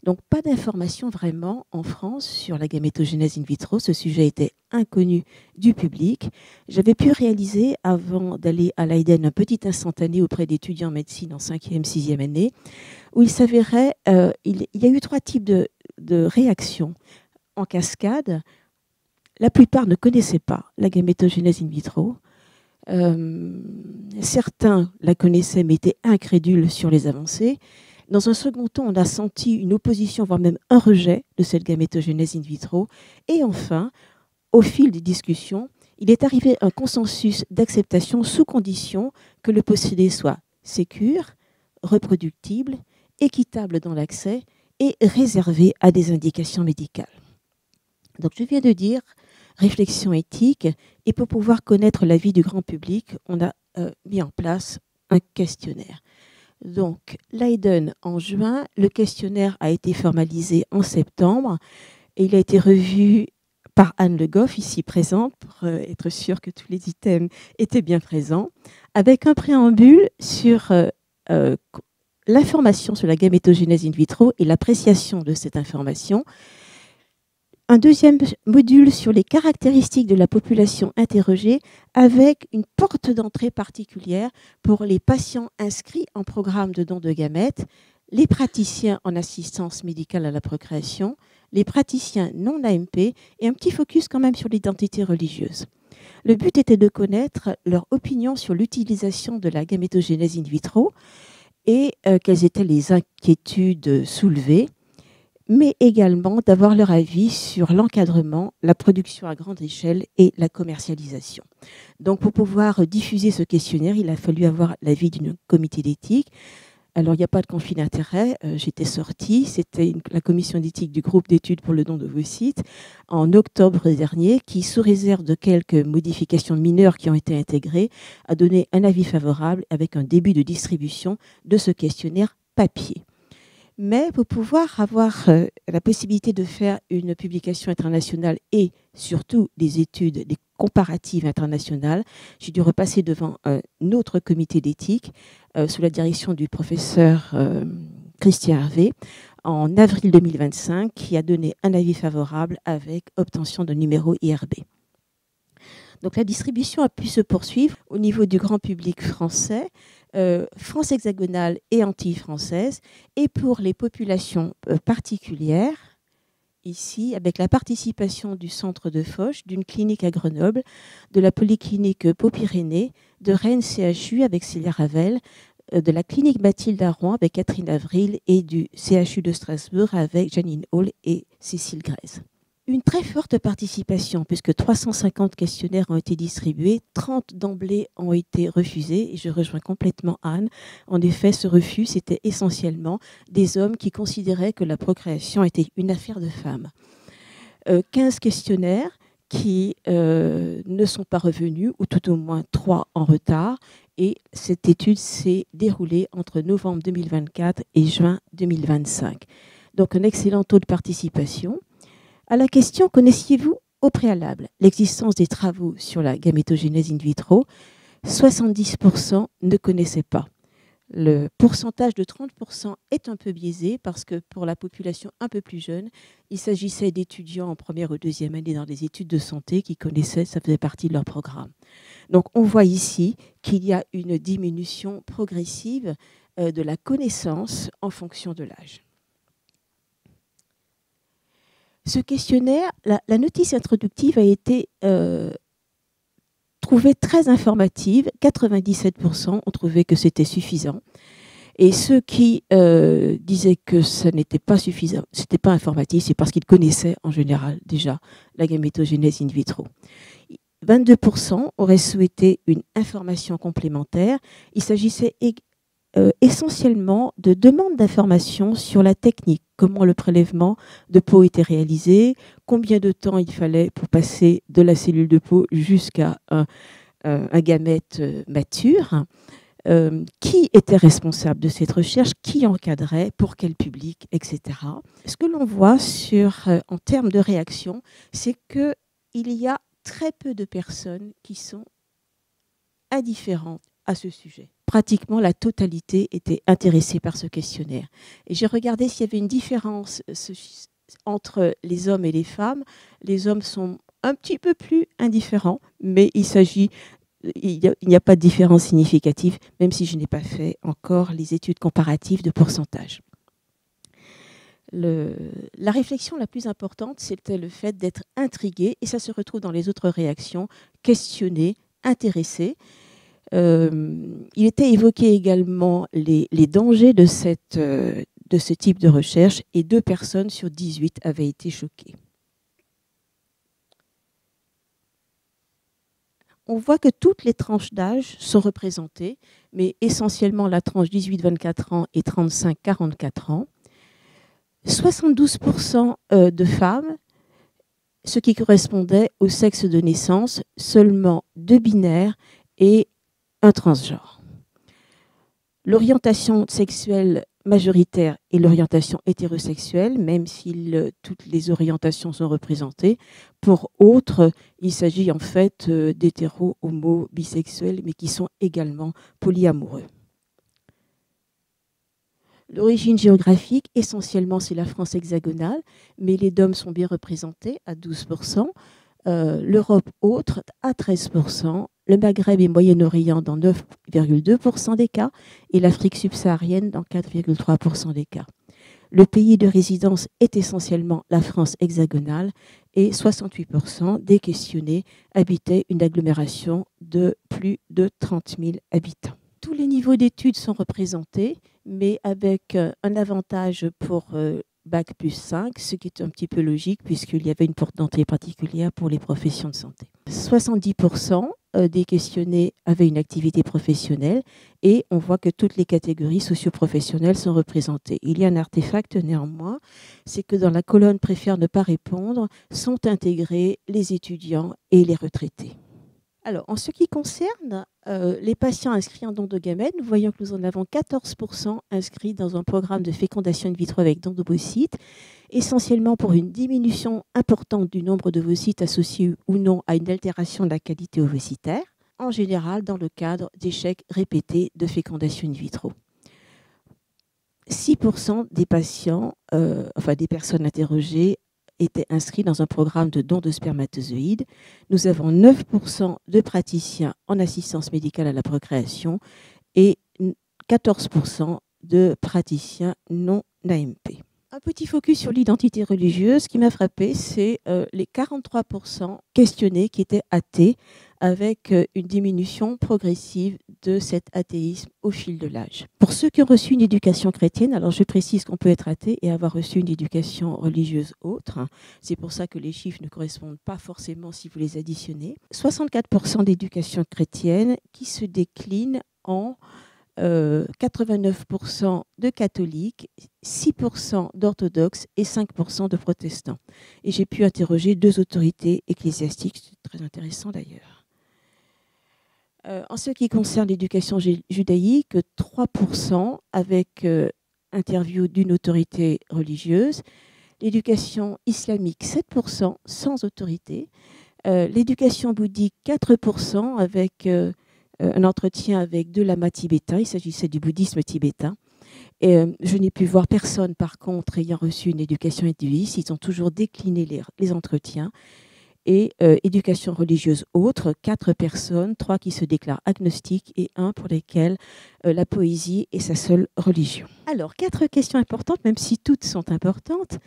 Donc pas d'informations vraiment en France sur la gamétogénèse in vitro. Ce sujet était inconnu du public. J'avais pu réaliser, avant d'aller à Leiden, un petit instantané auprès d'étudiants en médecine en 5e, 6e année, où il s'avérait, il y a eu 3 types de réactions en cascade. La plupart ne connaissaient pas la gamétogénèse in vitro. Certains la connaissaient mais étaient incrédules sur les avancées. Dans un second temps, on a senti une opposition, voire même un rejet de cette gamétogénèse in vitro. Et enfin, au fil des discussions, il est arrivé un consensus d'acceptation sous condition que le procédé soit sécure, reproductible, équitable dans l'accès et réservé à des indications médicales. Donc je viens de dire réflexion éthique, et pour pouvoir connaître l'avis du grand public, on a mis en place un questionnaire. Donc, Leiden en juin, le questionnaire a été formalisé en septembre et il a été revu par Anne Le Goff, ici présente, pour être sûr que tous les items étaient bien présents, avec un préambule sur l'information sur la gamétogénèse in vitro et l'appréciation de cette information. Un deuxième module sur les caractéristiques de la population interrogée avec une porte d'entrée particulière pour les patients inscrits en programme de don de gamètes, les praticiens en assistance médicale à la procréation, les praticiens non AMP et un petit focus quand même sur l'identité religieuse. Le but était de connaître leur opinion sur l'utilisation de la gamétogénèse in vitro et quelles étaient les inquiétudes soulevées, mais également d'avoir leur avis sur l'encadrement, la production à grande échelle et la commercialisation. Donc, pour pouvoir diffuser ce questionnaire, il a fallu avoir l'avis d'un comité d'éthique. Alors, il n'y a pas de conflit d'intérêt. J'étais sortie. C'était la commission d'éthique du groupe d'études pour le don d'ovocytes en octobre dernier qui, sous réserve de quelques modifications mineures qui ont été intégrées, a donné un avis favorable avec un début de distribution de ce questionnaire papier. Mais pour pouvoir avoir la possibilité de faire une publication internationale et surtout des études, des comparatives internationales, j'ai dû repasser devant un autre comité d'éthique sous la direction du professeur Christian Hervé en avril 2025 qui a donné un avis favorable avec obtention d'un numéro IRB. Donc la distribution a pu se poursuivre au niveau du grand public français, France hexagonale et Antilles françaises, et pour les populations particulières, ici, avec la participation du centre de Foch, d'une clinique à Grenoble, de la polyclinique Pau-Pyrénées, de Rennes CHU avec Célia Ravel, de la clinique Mathilde à Rouen avec Catherine Avril et du CHU de Strasbourg avec Janine Hall et Cécile Grèze. Une très forte participation, puisque 350 questionnaires ont été distribués, 30 d'emblée ont été refusés, et je rejoins complètement Anne. En effet, ce refus, c'était essentiellement des hommes qui considéraient que la procréation était une affaire de femmes. 15 questionnaires qui ne sont pas revenus, ou tout au moins 3 en retard, et cette étude s'est déroulée entre novembre 2024 et juin 2025. Donc un excellent taux de participation. À la question « Connaissiez-vous au préalable l'existence des travaux sur la gamétogénèse in vitro ?» 70% ne connaissaient pas. Le pourcentage de 30% est un peu biaisé parce que pour la population un peu plus jeune, il s'agissait d'étudiants en première ou deuxième année dans des études de santé qui connaissaient, ça faisait partie de leur programme. Donc on voit ici qu'il y a une diminution progressive de la connaissance en fonction de l'âge. Ce questionnaire, la notice introductive a été trouvée très informative. 97% ont trouvé que c'était suffisant. Et ceux qui disaient que ce n'était pas suffisant, ce n'était pas informatif, c'est parce qu'ils connaissaient en général déjà la gamétogénèse in vitro. 22% auraient souhaité une information complémentaire. Il s'agissait essentiellement de demandes d'informations sur la technique, comment le prélèvement de peau était réalisé, combien de temps il fallait pour passer de la cellule de peau jusqu'à un gamète mature, qui était responsable de cette recherche, qui encadrait, pour quel public, etc. Ce que l'on voit en termes de réaction, c'est qu'il y a très peu de personnes qui sont indifférentes à ce sujet. pratiquement la totalité était intéressée par ce questionnaire. Et j'ai regardé s'il y avait une différence entre les hommes et les femmes. Les hommes sont un petit peu plus indifférents, mais il n'y a pas de différence significative, même si je n'ai pas fait encore les études comparatives de pourcentage. La réflexion la plus importante, c'était le fait d'être intrigué, et ça se retrouve dans les autres réactions, questionné, intéressé. Il était évoqué également les dangers de ce type de recherche, et 2 personnes sur 18 avaient été choquées. On voit que toutes les tranches d'âge sont représentées, mais essentiellement la tranche 18-24 ans et 35-44 ans. 72% de femmes, ce qui correspondait au sexe de naissance, seulement 2 binaires et un transgenre. L'orientation sexuelle majoritaire est l'orientation hétérosexuelle, même si toutes les orientations sont représentées. Pour autres, il s'agit en fait d'hétéros, homo, bisexuels, mais qui sont également polyamoureux. L'origine géographique, essentiellement, c'est la France hexagonale, mais les DOM sont bien représentés à 12%, l'Europe autre à 13%, le Maghreb et Moyen-Orient dans 9,2% des cas et l'Afrique subsaharienne dans 4,3% des cas. Le pays de résidence est essentiellement la France hexagonale et 68% des questionnés habitaient une agglomération de plus de 30 000 habitants. Tous les niveaux d'études sont représentés, mais avec un avantage pour Bac plus 5, ce qui est un petit peu logique puisqu'il y avait une porte d'entrée particulière pour les professions de santé. 70% des questionnés avaient une activité professionnelle et on voit que toutes les catégories socio-professionnelles sont représentées. Il y a un artefact néanmoins, c'est que dans la colonne « Préfère ne pas répondre » sont intégrés les étudiants et les retraités. Alors, en ce qui concerne les patients inscrits en don de gamètes, nous voyons que nous en avons 14% inscrits dans un programme de fécondation in vitro avec don d'ovocytes, essentiellement pour une diminution importante du nombre d'ovocytes associés ou non à une altération de la qualité ovocytaire, en général dans le cadre d'échecs répétés de fécondation in vitro. 6% des patients, des personnes interrogées, étaient inscrits dans un programme de don de spermatozoïdes. Nous avons 9% de praticiens en assistance médicale à la procréation et 14% de praticiens non AMP. Un petit focus sur l'identité religieuse. Ce qui m'a frappé, c'est les 43% questionnés qui étaient athées, avec une diminution progressive de cet athéisme au fil de l'âge. Pour ceux qui ont reçu une éducation chrétienne, alors je précise qu'on peut être athée et avoir reçu une éducation religieuse autre. C'est pour ça que les chiffres ne correspondent pas forcément si vous les additionnez. 64% d'éducation chrétienne qui se décline en 89% de catholiques, 6% d'orthodoxes et 5% de protestants. Et j'ai pu interroger 2 autorités ecclésiastiques, c'est très intéressant d'ailleurs. En ce qui concerne l'éducation judaïque, 3% avec interview d'une autorité religieuse. L'éducation islamique, 7% sans autorité. L'éducation bouddhique, 4% avec un entretien avec 2 lamas tibétains. Il s'agissait du bouddhisme tibétain. Et je n'ai pu voir personne, par contre, ayant reçu une éducation hindouiste. Ils ont toujours décliné les entretiens. Et éducation religieuse autre, 4 personnes, 3 qui se déclarent agnostiques et 1 pour lesquels la poésie est sa seule religion. Alors, 4 questions importantes, même si toutes sont importantes.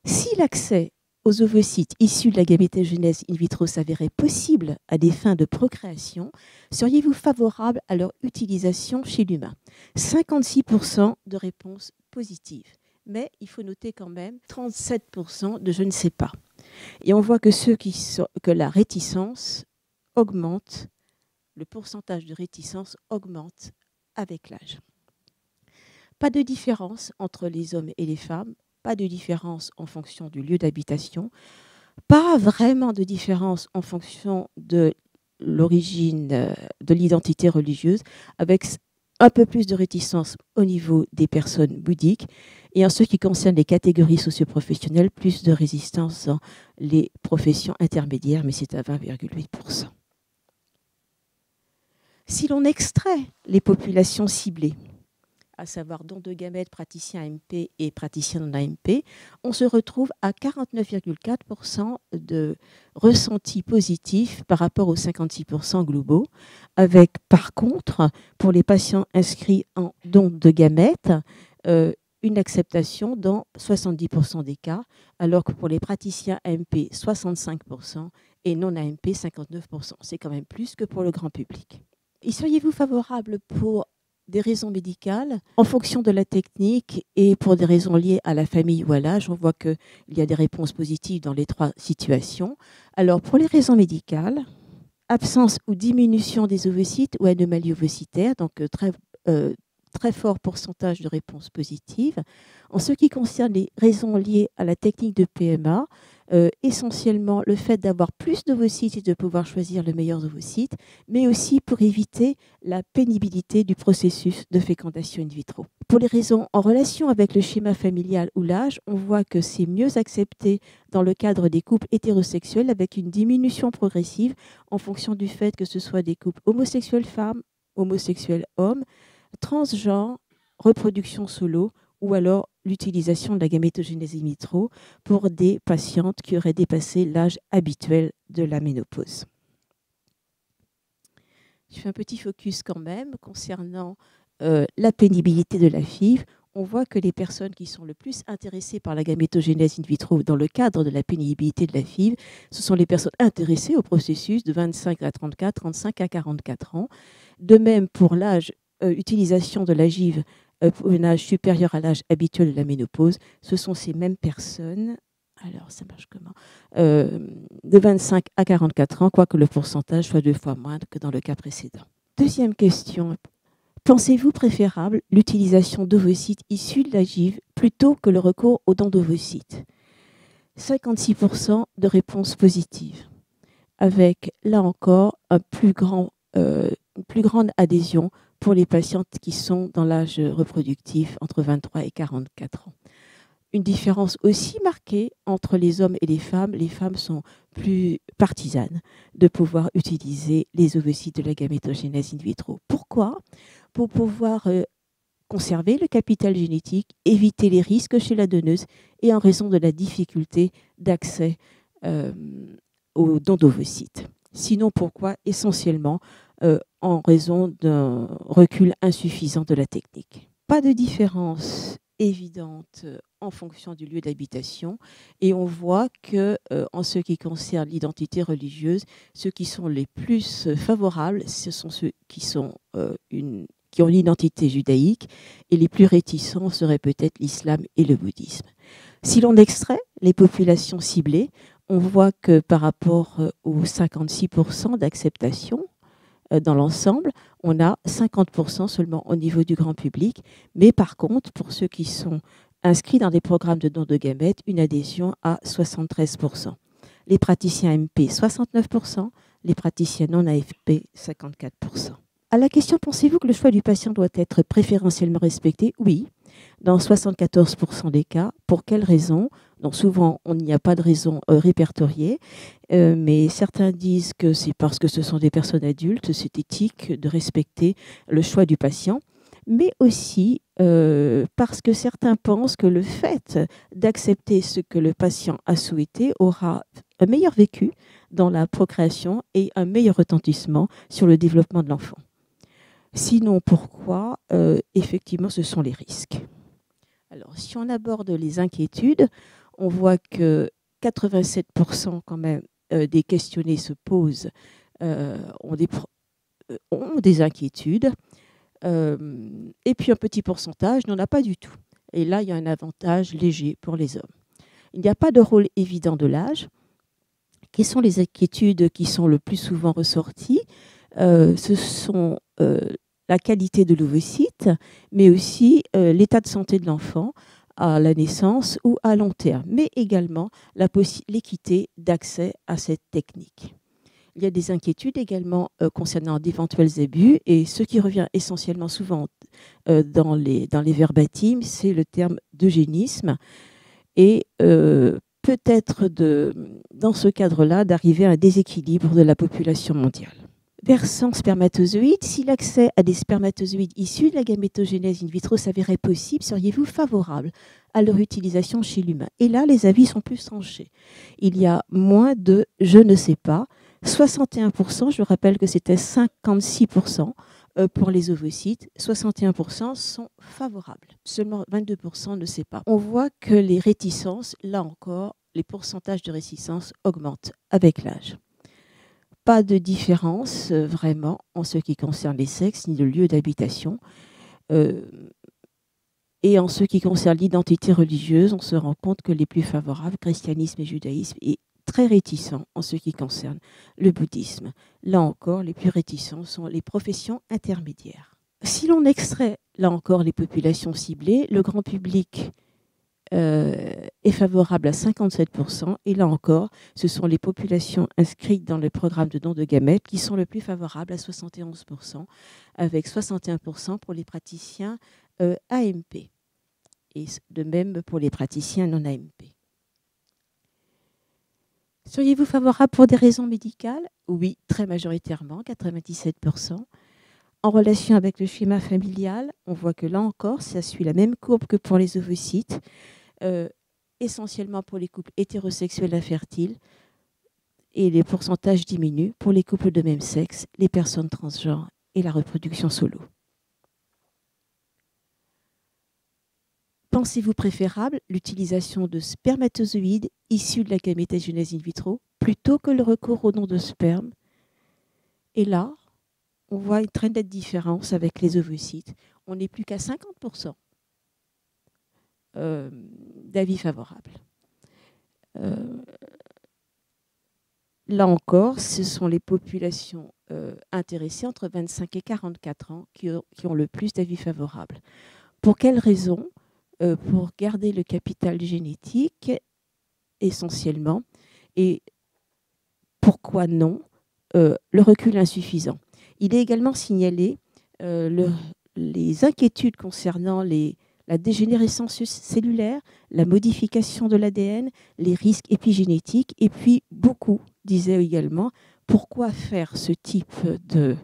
Si l'accès aux ovocytes issus de la gamétogénèse in vitro s'avérait possible à des fins de procréation, seriez-vous favorable à leur utilisation chez l'humain? 56% de réponses positives. Mais il faut noter quand même 37% de je ne sais pas. Et on voit que que la réticence augmente, le pourcentage de réticence augmente avec l'âge. Pas de différence entre les hommes et les femmes, pas de différence en fonction du lieu d'habitation, pas vraiment de différence en fonction de l'origine, de l'identité religieuse, avec un peu plus de réticence au niveau des personnes bouddhiques, et en ce qui concerne les catégories socioprofessionnelles, plus de résistance dans les professions intermédiaires, mais c'est à 20,8%. Si l'on extrait les populations ciblées, à savoir dons de gamètes, praticiens AMP et praticiens non AMP, on se retrouve à 49,4% de ressentis positifs par rapport aux 56% globaux, avec par contre, pour les patients inscrits en dons de gamètes, une acceptation dans 70% des cas, alors que pour les praticiens AMP, 65% et non AMP, 59%. C'est quand même plus que pour le grand public. Y seriez-vous favorable pour des raisons médicales, en fonction de la technique et pour des raisons liées à la famille ou à l'âge? On voit qu'il y a des réponses positives dans les trois situations. Alors, pour les raisons médicales, absence ou diminution des ovocytes ou anomalie ovocytaire, donc très fort pourcentage de réponses positives. En ce qui concerne les raisons liées à la technique de PMA, essentiellement le fait d'avoir plus d'ovocytes et de pouvoir choisir le meilleur ovocyte, mais aussi pour éviter la pénibilité du processus de fécondation in vitro. Pour les raisons en relation avec le schéma familial ou l'âge, on voit que c'est mieux accepté dans le cadre des couples hétérosexuels avec une diminution progressive en fonction du fait que ce soit des couples homosexuels femmes, homosexuels hommes, transgenres, reproduction solo ou alors l'utilisation de la gamétogénèse in vitro pour des patientes qui auraient dépassé l'âge habituel de la ménopause. Je fais un petit focus quand même concernant la pénibilité de la FIV. On voit que les personnes qui sont le plus intéressées par la gamétogénèse in vitro dans le cadre de la pénibilité de la FIV, ce sont les personnes intéressées au processus de 25 à 34, 35 à 44 ans. De même pour l'âge utilisation de la GIV pour un âge supérieur à l'âge habituel de la ménopause, ce sont ces mêmes personnes, alors ça marche comment, de 25 à 44 ans, quoique le pourcentage soit 2 fois moindre que dans le cas précédent. Deuxième question, pensez-vous préférable l'utilisation d'ovocytes issus de la GIV plutôt que le recours aux dons d'ovocytes? 56% de réponses positives, avec là encore une plus grande adhésion pour les patientes qui sont dans l'âge reproductif entre 23 et 44 ans. Une différence aussi marquée entre les hommes et les femmes. Les femmes sont plus partisanes de pouvoir utiliser les ovocytes de la gamétogénèse in vitro. Pourquoi? Pour pouvoir conserver le capital génétique, éviter les risques chez la donneuse et en raison de la difficulté d'accès aux dons d'ovocytes. Sinon, pourquoi? Essentiellement en raison d'un recul insuffisant de la technique. Pas de différence évidente en fonction du lieu d'habitation et on voit que en ce qui concerne l'identité religieuse, ceux qui sont les plus favorables, ce sont ceux qui ont l'identité judaïque et les plus réticents seraient peut-être l'islam et le bouddhisme. Si l'on extrait les populations ciblées, on voit que par rapport aux 56% d'acceptation, dans l'ensemble, on a 50% seulement au niveau du grand public, mais par contre, pour ceux qui sont inscrits dans des programmes de dons de gamètes, une adhésion à 73%. Les praticiens MP, 69%, les praticiens non AFP, 54%. À la question, pensez-vous que le choix du patient doit être préférentiellement respecté? Oui, dans 74% des cas. Pour quelles raisons? Donc souvent, il n'y a pas de raison répertoriée, mais certains disent que c'est parce que ce sont des personnes adultes, c'est éthique de respecter le choix du patient, mais aussi parce que certains pensent que le fait d'accepter ce que le patient a souhaité aura un meilleur vécu dans la procréation et un meilleur retentissement sur le développement de l'enfant. Sinon, pourquoi? Effectivement, ce sont les risques. Alors, si on aborde les inquiétudes, on voit que 87% quand même des questionnés se posent, ont des inquiétudes, et puis un petit pourcentage n'en a pas du tout. Et là, il y a un avantage léger pour les hommes. Il n'y a pas de rôle évident de l'âge. Quelles sont les inquiétudes qui sont le plus souvent ressorties? Ce sont la qualité de l'ovocyte, mais aussi l'état de santé de l'enfant à la naissance ou à long terme, mais également l'équité d'accès à cette technique. Il y a des inquiétudes également concernant d'éventuels abus, et ce qui revient essentiellement souvent dans les verbatims, c'est le terme d'eugénisme, et peut-être dans ce cadre-là d'arriver à un déséquilibre de la population mondiale. Versant spermatozoïdes, si l'accès à des spermatozoïdes issus de la gamétogénèse in vitro s'avérait possible, seriez-vous favorable à leur utilisation chez l'humain? Et là, les avis sont plus tranchés. Il y a moins de « je ne sais pas », 61%, je rappelle que c'était 56% pour les ovocytes, 61% sont favorables. Seulement 22% ne sait pas. On voit que les réticences, là encore, les pourcentages de réticence augmentent avec l'âge. Pas de différence vraiment en ce qui concerne les sexes ni le lieu d'habitation. Et en ce qui concerne l'identité religieuse, on se rend compte que les plus favorables, christianisme et judaïsme, est très réticent en ce qui concerne le bouddhisme. Là encore, les plus réticents sont les professions intermédiaires. Si l'on extrait, là encore, les populations ciblées, le grand public est favorable à 57%, et là encore, ce sont les populations inscrites dans le programme de don de gamètes qui sont le plus favorables à 71%, avec 61% pour les praticiens AMP, et de même pour les praticiens non AMP. Seriez-vous favorable pour des raisons médicales? Oui, très majoritairement, 97%. En relation avec le schéma familial, on voit que là encore, ça suit la même courbe que pour les ovocytes, essentiellement pour les couples hétérosexuels infertiles, et les pourcentages diminuent pour les couples de même sexe, les personnes transgenres et la reproduction solo. Pensez-vous préférable l'utilisation de spermatozoïdes issus de la gamétogénèse in vitro plutôt que le recours au don de sperme? Et là, on voit une très nette différence avec les ovocytes. On n'est plus qu'à 50% d'avis favorables. Là encore, ce sont les populations intéressées entre 25 et 44 ans qui ont le plus d'avis favorables. Pour quelles raisons? Pour garder le capital génétique, essentiellement. Et pourquoi non? Le recul insuffisant. Il est également signalé les inquiétudes concernant la dégénérescence cellulaire, la modification de l'ADN, les risques épigénétiques, et puis beaucoup disaient également pourquoi faire ce type de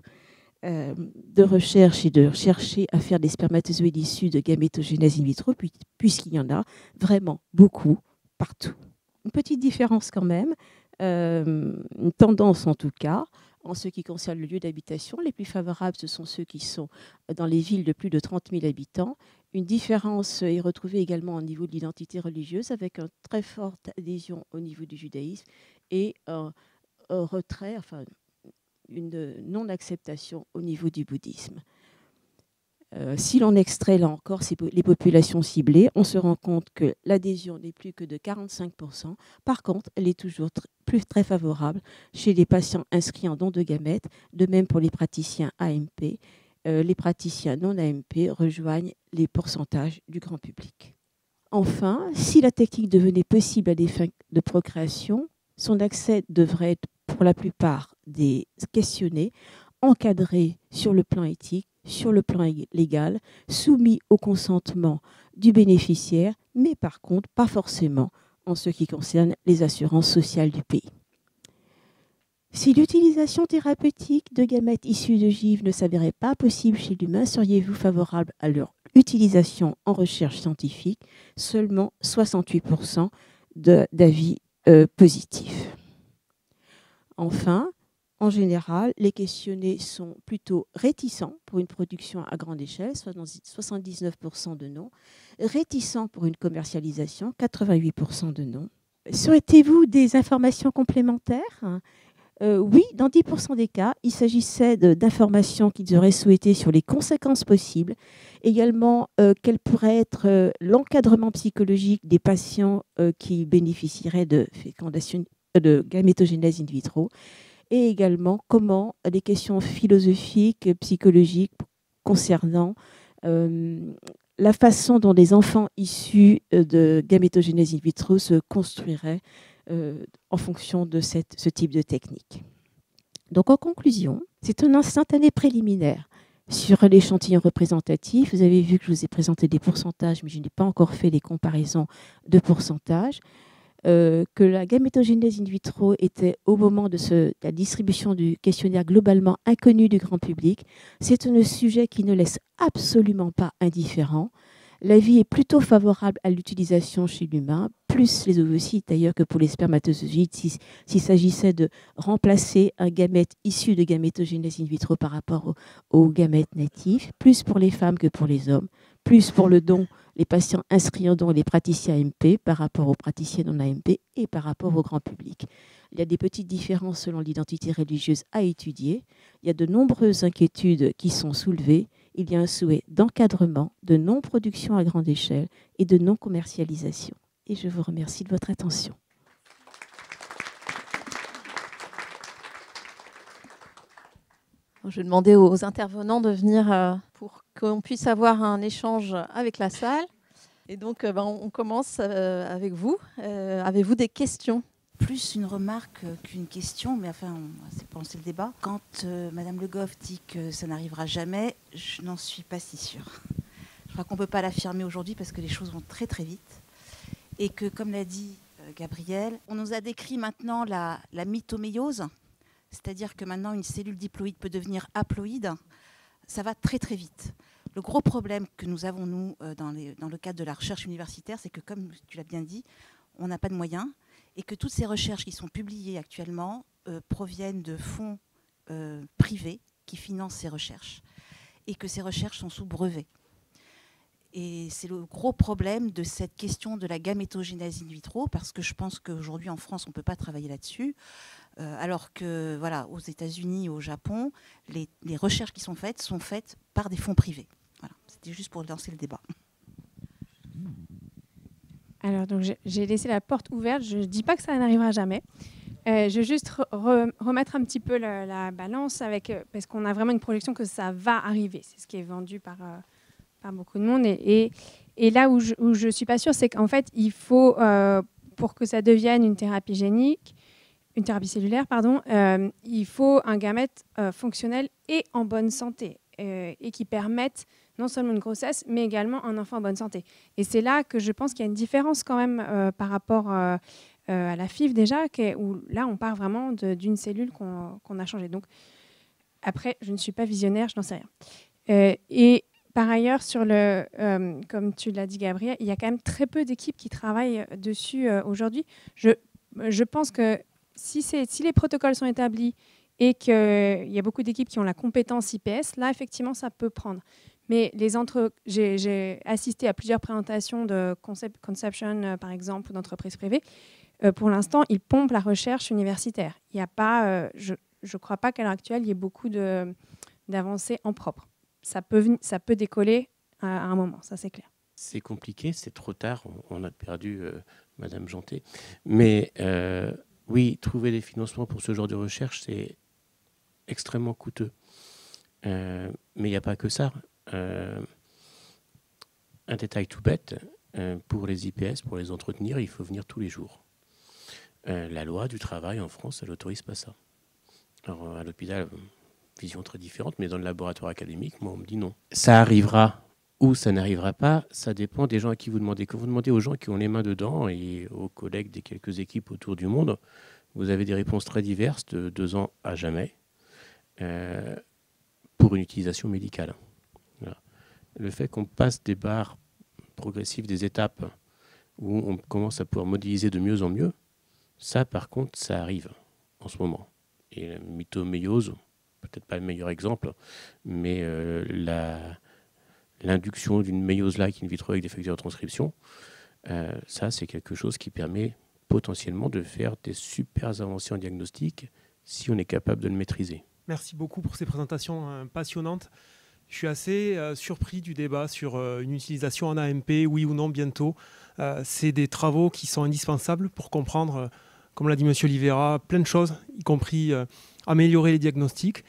recherche et de chercher à faire des spermatozoïdes issus de gamétogénèse in vitro, puisqu'il y en a vraiment beaucoup partout. Une petite différence quand même, une tendance en tout cas, en ce qui concerne le lieu d'habitation. Les plus favorables, ce sont ceux qui sont dans les villes de plus de 30 000 habitants. Une différence est retrouvée également au niveau de l'identité religieuse, avec une très forte adhésion au niveau du judaïsme et un retrait, enfin une non-acceptation au niveau du bouddhisme. Si l'on extrait là encore les populations ciblées, on se rend compte que l'adhésion n'est plus que de 45%. Par contre, elle est toujours très favorable chez les patients inscrits en don de gamètes, de même pour les praticiens AMP. Les praticiens non AMP rejoignent les pourcentages du grand public. Enfin, si la technique devenait possible à des fins de procréation, son accès devrait être pour la plupart des questionnés encadrés sur le plan éthique, sur le plan légal, soumis au consentement du bénéficiaire, mais par contre pas forcément en ce qui concerne les assurances sociales du pays. Si l'utilisation thérapeutique de gamètes issus de GIV ne s'avérait pas possible chez l'humain, seriez-vous favorable à leur utilisation en recherche scientifique? Seulement 68% d'avis positifs. Enfin, en général, les questionnés sont plutôt réticents pour une production à grande échelle, 79% de non, réticents pour une commercialisation, 88% de non. Souhaitez-vous des informations complémentaires? Oui, dans 10% des cas, il s'agissait d'informations qu'ils auraient souhaitées sur les conséquences possibles, également quel pourrait être l'encadrement psychologique des patients qui bénéficieraient de fécondation de gamétogénèse in vitro, et également comment des questions philosophiques, psychologiques concernant la façon dont les enfants issus de gamétogénèse in vitro se construiraient en fonction de ce type de technique. Donc en conclusion, c'est un instantané préliminaire sur l'échantillon représentatif. Vous avez vu que je vous ai présenté des pourcentages, mais je n'ai pas encore fait les comparaisons de pourcentages. que la gamétogénèse in vitro était au moment de la distribution du questionnaire globalement inconnu du grand public. C'est un sujet qui ne laisse absolument pas indifférent. L'avis est plutôt favorable à l'utilisation chez l'humain, plus les ovocytes d'ailleurs que pour les spermatozoïdes, s'il s'agissait de remplacer un gamète issu de gamétogénèse in vitro par rapport aux gamètes natifs, plus pour les femmes que pour les hommes, plus pour le don, les patients inscrits en don et les praticiens AMP par rapport aux praticiens non AMP et par rapport au grand public. Il y a des petites différences selon l'identité religieuse à étudier. Il y a de nombreuses inquiétudes qui sont soulevées. Il y a un souhait d'encadrement, de non-production à grande échelle et de non-commercialisation. Et je vous remercie de votre attention. Je vais demander aux intervenants de venir pour qu'on puisse avoir un échange avec la salle. Et donc, on commence avec vous. Avez-vous des questions ? Plus une remarque qu'une question, mais enfin, c'est pas lancer le débat. Quand Madame Le Goff dit que ça n'arrivera jamais, je n'en suis pas si sûre. Je crois qu'on ne peut pas l'affirmer aujourd'hui parce que les choses vont très très vite. Et que, comme l'a dit Gabriel, on nous a décrit maintenant la mitoméiose, c'est-à-dire que maintenant une cellule diploïde peut devenir haploïde. Ça va très très vite. Le gros problème que nous avons, nous, dans le cadre de la recherche universitaire, c'est que, comme tu l'as bien dit, on n'a pas de moyens et que toutes ces recherches qui sont publiées actuellement proviennent de fonds privés qui financent ces recherches et que ces recherches sont sous brevet. Et c'est le gros problème de cette question de la gamétogénèse in vitro, parce que je pense qu'aujourd'hui en France, on ne peut pas travailler là-dessus, alors que voilà, aux États-Unis, au Japon, les recherches qui sont faites par des fonds privés. Voilà. C'était juste pour lancer le débat. Alors, donc, j'ai laissé la porte ouverte. Je ne dis pas que ça n'arrivera jamais. Je vais juste remettre un petit peu la balance, parce qu'on a vraiment une projection que ça va arriver. C'est ce qui est vendu par beaucoup de monde. Et là où je ne suis pas sûre, c'est qu'en fait, il faut, pour que ça devienne une thérapie cellulaire, il faut un gamète fonctionnel et en bonne santé, et qui permette non seulement une grossesse, mais également un enfant en bonne santé. Et c'est là que je pense qu'il y a une différence quand même par rapport à la FIV déjà, où là, on part vraiment d'une cellule qu'on a changée. Donc, après, je ne suis pas visionnaire, je n'en sais rien. Et par ailleurs, comme tu l'as dit, Gabriel, il y a quand même très peu d'équipes qui travaillent dessus aujourd'hui. Je pense que si les protocoles sont établis et qu'il y a beaucoup d'équipes qui ont la compétence IPS, là, effectivement, ça peut prendre. Mais j'ai assisté à plusieurs présentations de Conception, par exemple, ou d'entreprises privées. Pour l'instant, ils pompent la recherche universitaire. Il n'y a pas, je ne crois pas qu'à l'heure actuelle, il y ait beaucoup d'avancées en propre. Ça peut décoller à un moment, ça c'est clair. C'est compliqué, c'est trop tard, on a perdu Madame Janté. Mais oui, trouver des financements pour ce genre de recherche, c'est extrêmement coûteux. Mais il n'y a pas que ça. Un détail tout bête, pour les IPS, pour les entretenir, il faut venir tous les jours. La loi du travail en France, elle n'autorise pas ça. Alors à l'hôpital, vision très différente, mais dans le laboratoire académique, moi on me dit non. Ça arrivera ou ça n'arrivera pas, ça dépend des gens à qui vous demandez. Quand vous demandez aux gens qui ont les mains dedans et aux collègues des quelques équipes autour du monde, vous avez des réponses très diverses de 2 ans à jamais pour une utilisation médicale. Voilà. Le fait qu'on passe des barres progressives, des étapes où on commence à pouvoir modéliser de mieux en mieux, ça par contre, ça arrive en ce moment. Et la mitoméiose, peut-être pas le meilleur exemple, mais l'induction d'une méiose-like in vitro avec des facteurs de transcription, ça c'est quelque chose qui permet potentiellement de faire des super avancées en diagnostic si on est capable de le maîtriser. Merci beaucoup pour ces présentations passionnantes. Je suis assez surpris du débat sur une utilisation en AMP, oui ou non bientôt. C'est des travaux qui sont indispensables pour comprendre, comme l'a dit M. Oliveira, plein de choses, y compris améliorer les diagnostics.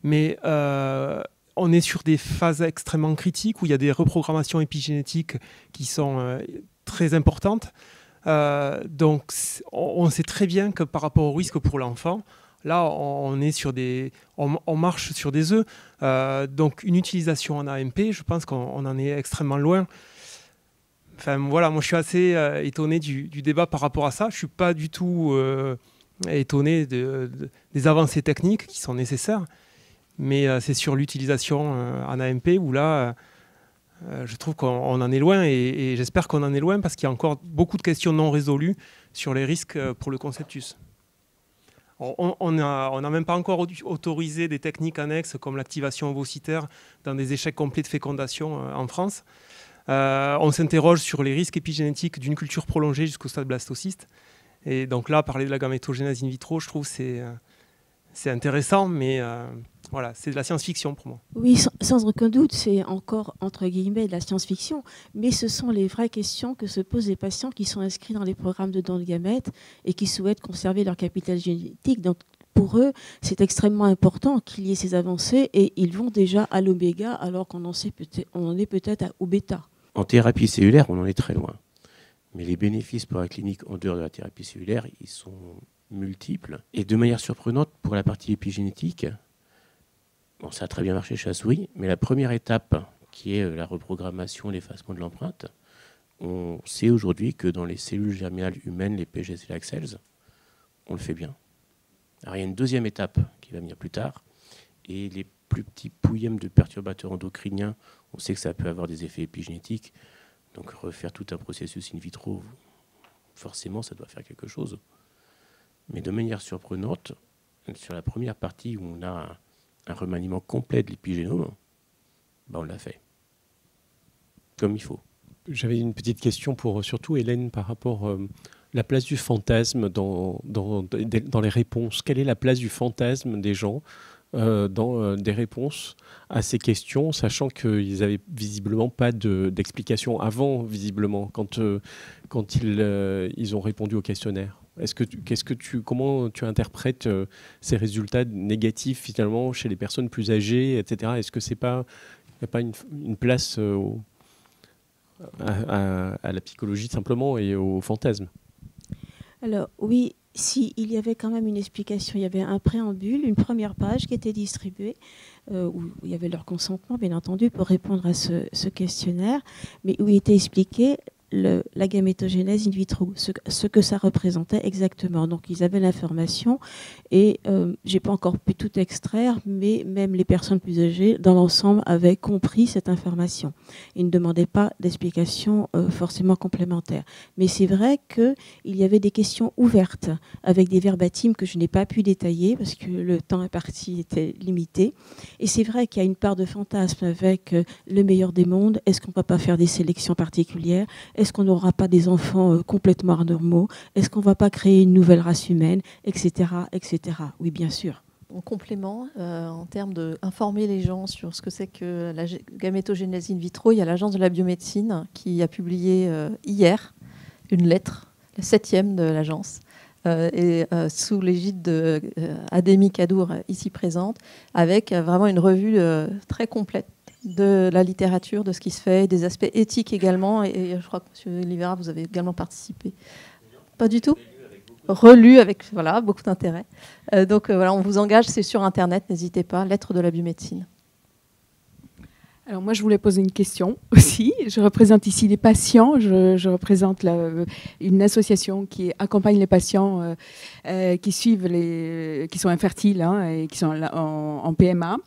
Mais on est sur des phases extrêmement critiques où il y a des reprogrammations épigénétiques qui sont très importantes. Donc on sait très bien que par rapport au risque pour l'enfant, là on marche sur des œufs. Donc une utilisation en AMP, je pense qu'on en est extrêmement loin. Enfin, voilà, moi je suis assez étonné du débat par rapport à ça. Je ne suis pas du tout étonné des avancées techniques qui sont nécessaires, mais c'est sur l'utilisation en AMP où là, je trouve qu'on en est loin et j'espère qu'on en est loin parce qu'il y a encore beaucoup de questions non résolues sur les risques pour le conceptus. On n'a même pas encore autorisé des techniques annexes comme l'activation ovocytaire dans des échecs complets de fécondation en France. On s'interroge sur les risques épigénétiques d'une culture prolongée jusqu'au stade blastocyste. Et donc là, parler de la gamétogénèse in vitro, je trouve que c'est intéressant, mais voilà, c'est de la science-fiction pour moi. Oui, sans aucun doute, c'est encore, entre guillemets, de la science-fiction, mais ce sont les vraies questions que se posent les patients qui sont inscrits dans les programmes de don de gamètes et qui souhaitent conserver leur capital génétique. Donc, pour eux, c'est extrêmement important qu'il y ait ces avancées et ils vont déjà à l'oméga alors qu'on en est peut-être au bêta. En thérapie cellulaire, on en est très loin. Mais les bénéfices pour la clinique en dehors de la thérapie cellulaire, ils sont multiples. Et de manière surprenante, pour la partie épigénétique, bon, ça a très bien marché chez la souris, mais la première étape, qui est la reprogrammation, l'effacement de l'empreinte, on sait aujourd'hui que dans les cellules germinales humaines, les PGS et les cells, on le fait bien. Alors il y a une deuxième étape qui va venir plus tard, et les plus petits pouillèmes de perturbateurs endocriniens, on sait que ça peut avoir des effets épigénétiques, donc refaire tout un processus in vitro, forcément ça doit faire quelque chose. Mais de manière surprenante, sur la première partie où on a un remaniement complet de l'épigénome, ben on l'a fait. Comme il faut. J'avais une petite question pour surtout Hélène par rapport à la place du fantasme dans les réponses. Quelle est la place du fantasme des gens dans des réponses à ces questions, sachant qu'ils n'avaient visiblement pas d'explication avant, visiblement, quand ils ont répondu au questionnaire. Comment tu interprètes ces résultats négatifs finalement chez les personnes plus âgées, etc. Est-ce que il n'y a pas une place à la psychologie simplement et au fantasme? Alors oui, il y avait quand même une explication, il y avait un préambule, une première page qui était distribuée, où il y avait leur consentement, bien entendu, pour répondre à ce questionnaire, mais où il était expliqué la gamétogénèse in vitro, ce que ça représentait exactement. Donc ils avaient l'information et j'ai pas encore pu tout extraire, mais même les personnes plus âgées dans l'ensemble avaient compris cette information. Ils ne demandaient pas d'explications forcément complémentaires. Mais c'est vrai qu'il y avait des questions ouvertes avec des verbatims que je n'ai pas pu détailler parce que le temps imparti était limité. Et c'est vrai qu'il y a une part de fantasme avec le meilleur des mondes. Est-ce qu'on ne va pas faire des sélections particulières ? Est-ce qu'on n'aura pas des enfants complètement anormaux? Est-ce qu'on ne va pas créer une nouvelle race humaine, etc., etc. Oui, bien sûr. En complément, en termes d'informer les gens sur ce que c'est que la gamétogénèse in vitro, il y a l'Agence de la biomédecine qui a publié hier une lettre, la 7e de l'agence, sous l'égide de Adémie Kadour, ici présente, avec vraiment une revue très complète de la littérature, de ce qui se fait, des aspects éthiques également. Et je crois que M. Livera, vous avez également participé. Pas du tout ? Relu avec beaucoup d'intérêt. Donc voilà, on vous engage, c'est sur Internet, n'hésitez pas, lettre de la biomédecine. Alors moi, je voulais poser une question aussi. Je représente ici les patients. Je représente une association qui accompagne les patients qui sont infertiles et qui sont en PMA,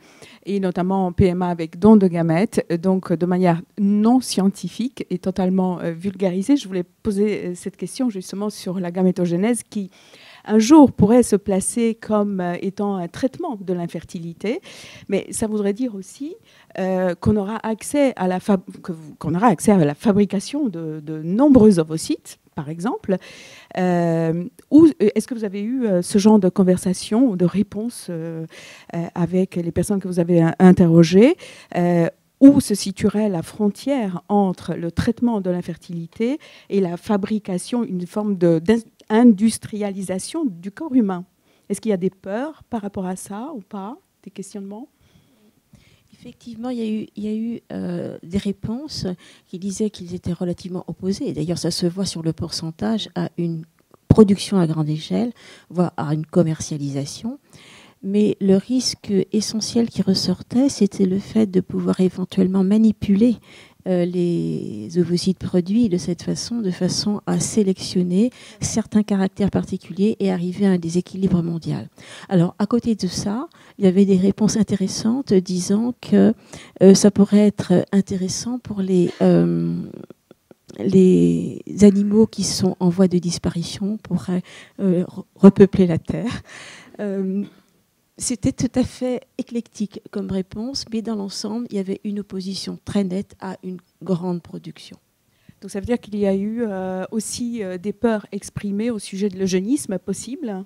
et notamment en PMA avec don de gamètes, donc de manière non scientifique et totalement vulgarisée. Je voulais poser cette question justement sur la gamétogénèse qui, un jour, pourrait se placer comme étant un traitement de l'infertilité, mais ça voudrait dire aussi qu'on aura accès à la fabrication de nombreux ovocytes, par exemple. Est-ce que vous avez eu ce genre de conversation ou de réponse avec les personnes que vous avez interrogées, où se situerait la frontière entre le traitement de l'infertilité et la fabrication, une forme d'industrialisation du corps humain? Est-ce qu'il y a des peurs par rapport à ça ou pas? Des questionnements? Effectivement, il y a eu des réponses qui disaient qu'ils étaient relativement opposés. D'ailleurs, ça se voit sur le pourcentage à une production à grande échelle, voire à une commercialisation. Mais le risque essentiel qui ressortait, c'était le fait de pouvoir éventuellement manipuler les ovocytes produits de façon à sélectionner certains caractères particuliers et arriver à un déséquilibre mondial. Alors, à côté de ça, il y avait des réponses intéressantes disant que ça pourrait être intéressant pour les animaux qui sont en voie de disparition, pourraient repeupler la Terre. C'était tout à fait éclectique comme réponse, mais dans l'ensemble, il y avait une opposition très nette à une grande production. Donc ça veut dire qu'il y a eu aussi des peurs exprimées au sujet de l'eugénisme possible.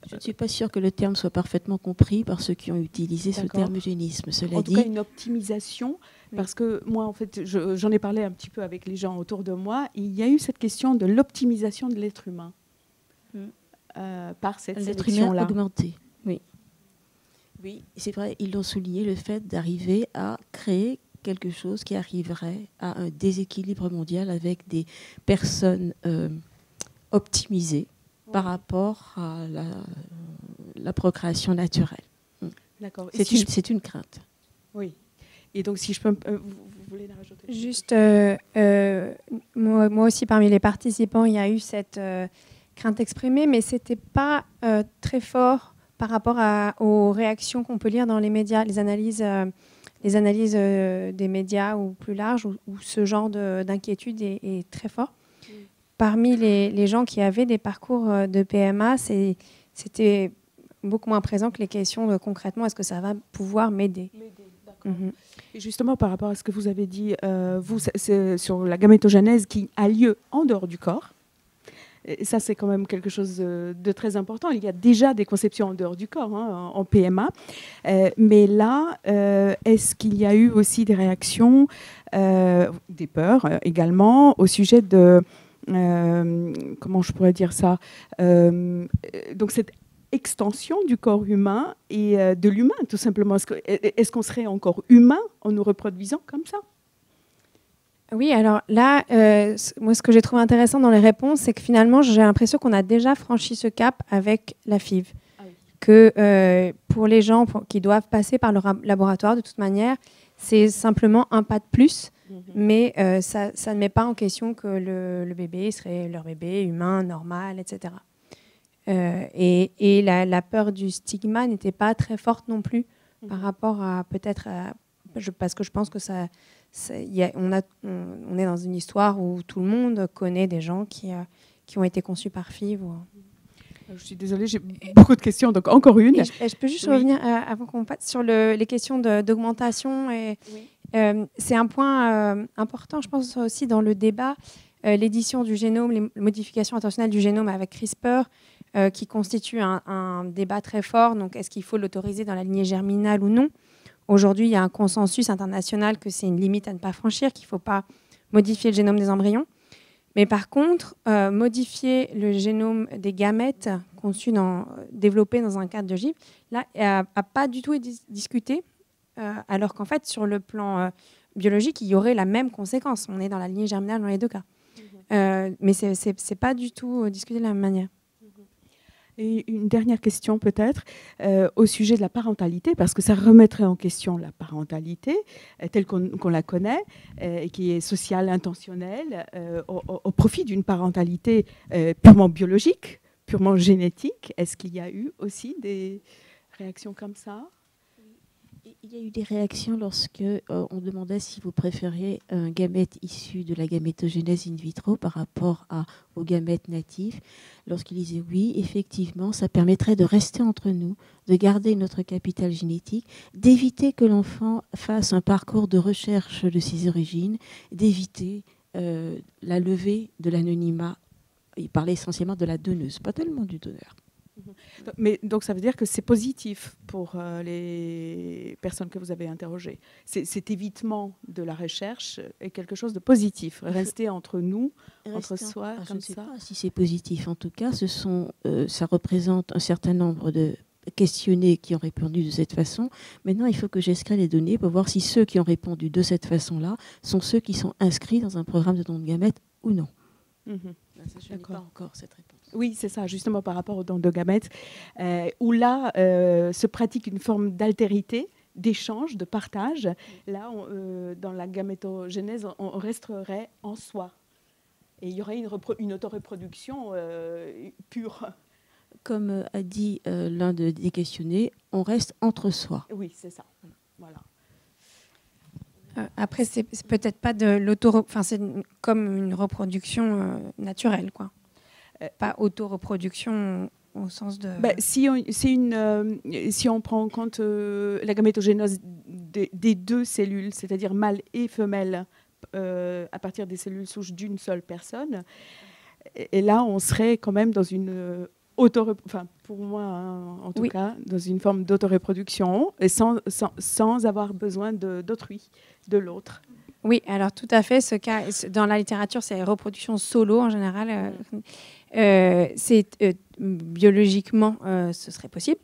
Je ne suis pas sûre que le terme soit parfaitement compris par ceux qui ont utilisé ce terme eugénisme. Cela en tout cas, une optimisation, parce que moi, en fait, j'en ai parlé un petit peu avec les gens autour de moi. Il y a eu cette question de l'optimisation de l'être humain par cette sélection-là. L'être humain augmenté, oui. Oui, c'est vrai, ils l'ont souligné, le fait d'arriver à créer quelque chose qui arriverait à un déséquilibre mondial avec des personnes optimisées par rapport à la procréation naturelle. D'accord. C'est une crainte. Oui. Et donc, si je peux... vous voulez la rajouter ? Juste, moi aussi, parmi les participants, il y a eu cette crainte exprimée, mais ce n'était pas très fort par rapport aux réactions qu'on peut lire dans les médias, les analyses des médias ou plus larges, où ce genre d'inquiétude est très fort. Parmi les gens qui avaient des parcours de PMA, c'était beaucoup moins présent que les questions de concrètement, est-ce que ça va pouvoir m'aider ? Et justement, par rapport à ce que vous avez dit, c'est sur la gamétogenèse qui a lieu en dehors du corps. Et ça, c'est quand même quelque chose de très important. Il y a déjà des conceptions en dehors du corps, en PMA. Mais là, est-ce qu'il y a eu aussi des réactions, des peurs également, au sujet de... comment je pourrais dire ça, donc cette extension du corps humain et de l'humain, tout simplement. Est-ce qu'on serait encore humain en nous reproduisant comme ça ? Oui, alors là, moi, ce que j'ai trouvé intéressant dans les réponses, c'est que finalement, j'ai l'impression qu'on a déjà franchi ce cap avec la FIV. Ah oui. Que pour les gens qui doivent passer par le laboratoire, de toute manière, c'est simplement un pas de plus. Mais ça ne met pas en question que le bébé serait leur bébé, humain, normal, etc. Et la peur du stigma n'était pas très forte non plus par rapport à peut-être... parce que je pense que on est dans une histoire où tout le monde connaît des gens qui ont été conçus par FIV. Je suis désolée, j'ai beaucoup de questions, donc encore une. Et je peux juste revenir avant qu'on passe sur les questions d'augmentation. C'est un point important, je pense, aussi dans le débat. L'édition du génome, les modifications intentionnelles du génome avec CRISPR, qui constitue un débat très fort. Donc, est-ce qu'il faut l'autoriser dans la lignée germinale ou non ? Aujourd'hui, il y a un consensus international que c'est une limite à ne pas franchir, qu'il ne faut pas modifier le génome des embryons. Mais par contre, modifier le génome des gamètes développés dans un cadre de GIP, là, n'a pas du tout été discuté, alors qu'en fait, sur le plan biologique, il y aurait la même conséquence. On est dans la lignée germinale dans les deux cas. Mais ce n'est pas du tout discuté de la même manière. Et une dernière question peut-être au sujet de la parentalité, parce que ça remettrait en question la parentalité telle qu'on la connaît, et qui est sociale, intentionnelle, au profit d'une parentalité purement biologique, purement génétique. Est-ce qu'il y a eu aussi des réactions comme ça ? Il y a eu des réactions lorsque on demandait si vous préfériez un gamète issu de la gamétogénèse in vitro par rapport aux gamètes natifs. Lorsqu'ils disaient oui, effectivement, ça permettrait de rester entre nous, de garder notre capital génétique, d'éviter que l'enfant fasse un parcours de recherche de ses origines, d'éviter la levée de l'anonymat. Il parlait essentiellement de la donneuse, pas tellement du donneur. Mais donc ça veut dire que c'est positif pour les personnes que vous avez interrogées. Cet évitement de la recherche est quelque chose de positif. Rester entre nous, entre soi, comme ça. Je ne sais pas si c'est positif. En tout cas, ça représente un certain nombre de questionnés qui ont répondu de cette façon. Maintenant, il faut que j'extrais les données pour voir si ceux qui ont répondu de cette façon-là sont ceux qui sont inscrits dans un programme de don de gamètes ou non. Je n'ai pas encore cette réponse. Oui, c'est ça, justement par rapport au don de gamètes, où là se pratique une forme d'altérité d'échange, de partage. Là, dans la gamétogénèse, on resterait en soi. Et il y aurait une autoreproduction pure. Comme a dit l'un des questionnés, on reste entre soi. Oui, c'est ça. Voilà. Après, c'est peut-être pas de enfin, c'est comme une reproduction naturelle, quoi. Pas autoreproduction au sens de... Si on prend en compte la gamétogénèse des deux cellules, c'est-à-dire mâle et femelle, à partir des cellules souches d'une seule personne, et là, on serait quand même dans une pour moi, hein, en tout cas, dans une forme d'autoreproduction, et sans avoir besoin d'autrui, de l'autre. Oui, alors tout à fait. Ce cas, dans la littérature, c'est reproduction solo en général. Biologiquement, ce serait possible.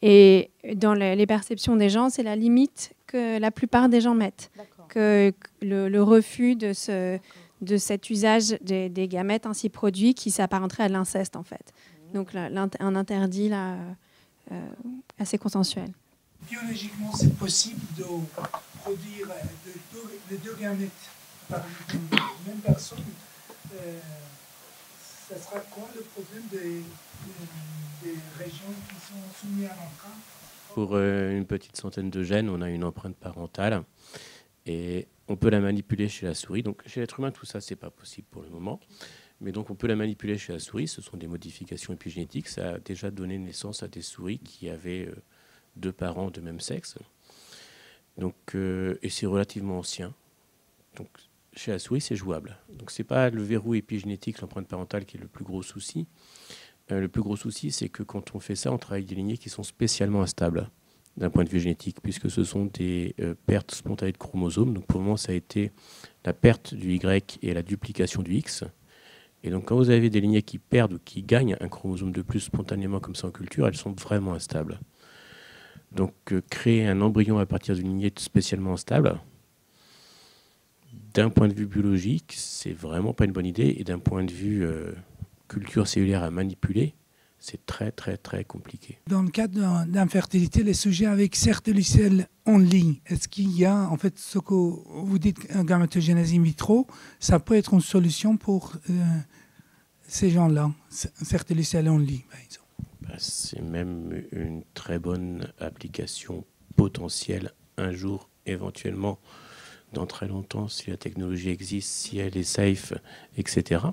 Et dans les perceptions des gens, c'est la limite que la plupart des gens mettent. Que le refus de cet usage des gamètes ainsi produits qui s'apparenterait à de l'inceste, en fait. Donc un interdit là, assez consensuel. Biologiquement, c'est possible de produire les deux gamètes par une même personne. Ça sera quoi le problème des régions qui sont soumises à l'empreinte? Pour une petite centaine de gènes, on a une empreinte parentale et on peut la manipuler chez la souris. Donc chez l'être humain, tout ça, c'est pas possible pour le moment. Mais donc on peut la manipuler chez la souris. Ce sont des modifications épigénétiques. Ça a déjà donné naissance à des souris qui avaient 2 parents de même sexe. Donc, et c'est relativement ancien. Donc chez la souris, c'est jouable. Donc c'est pas le verrou épigénétique, l'empreinte parentale, qui est le plus gros souci. Le plus gros souci, c'est que quand on fait ça, on travaille avec des lignées qui sont spécialement instables d'un point de vue génétique, puisque ce sont des pertes spontanées de chromosomes. Donc pour le moment, ça a été la perte du Y et la duplication du X. Et donc quand vous avez des lignées qui perdent ou qui gagnent un chromosome de plus spontanément comme ça en culture, elles sont vraiment instables. Donc créer un embryon à partir d'une lignée spécialement instable, d'un point de vue biologique, c'est vraiment pas une bonne idée. Et d'un point de vue culture cellulaire à manipuler, c'est très très très compliqué. Dans le cadre d'infertilité, les sujets avec certellicelle only, est-ce qu'il y a, en fait, ce que vous dites, gamétogénèse in vitro, ça peut être une solution pour ces gens-là, certellicelle only, par exemple? C'est même une très bonne application potentielle un jour, éventuellement, dans très longtemps, si la technologie existe, si elle est safe, etc.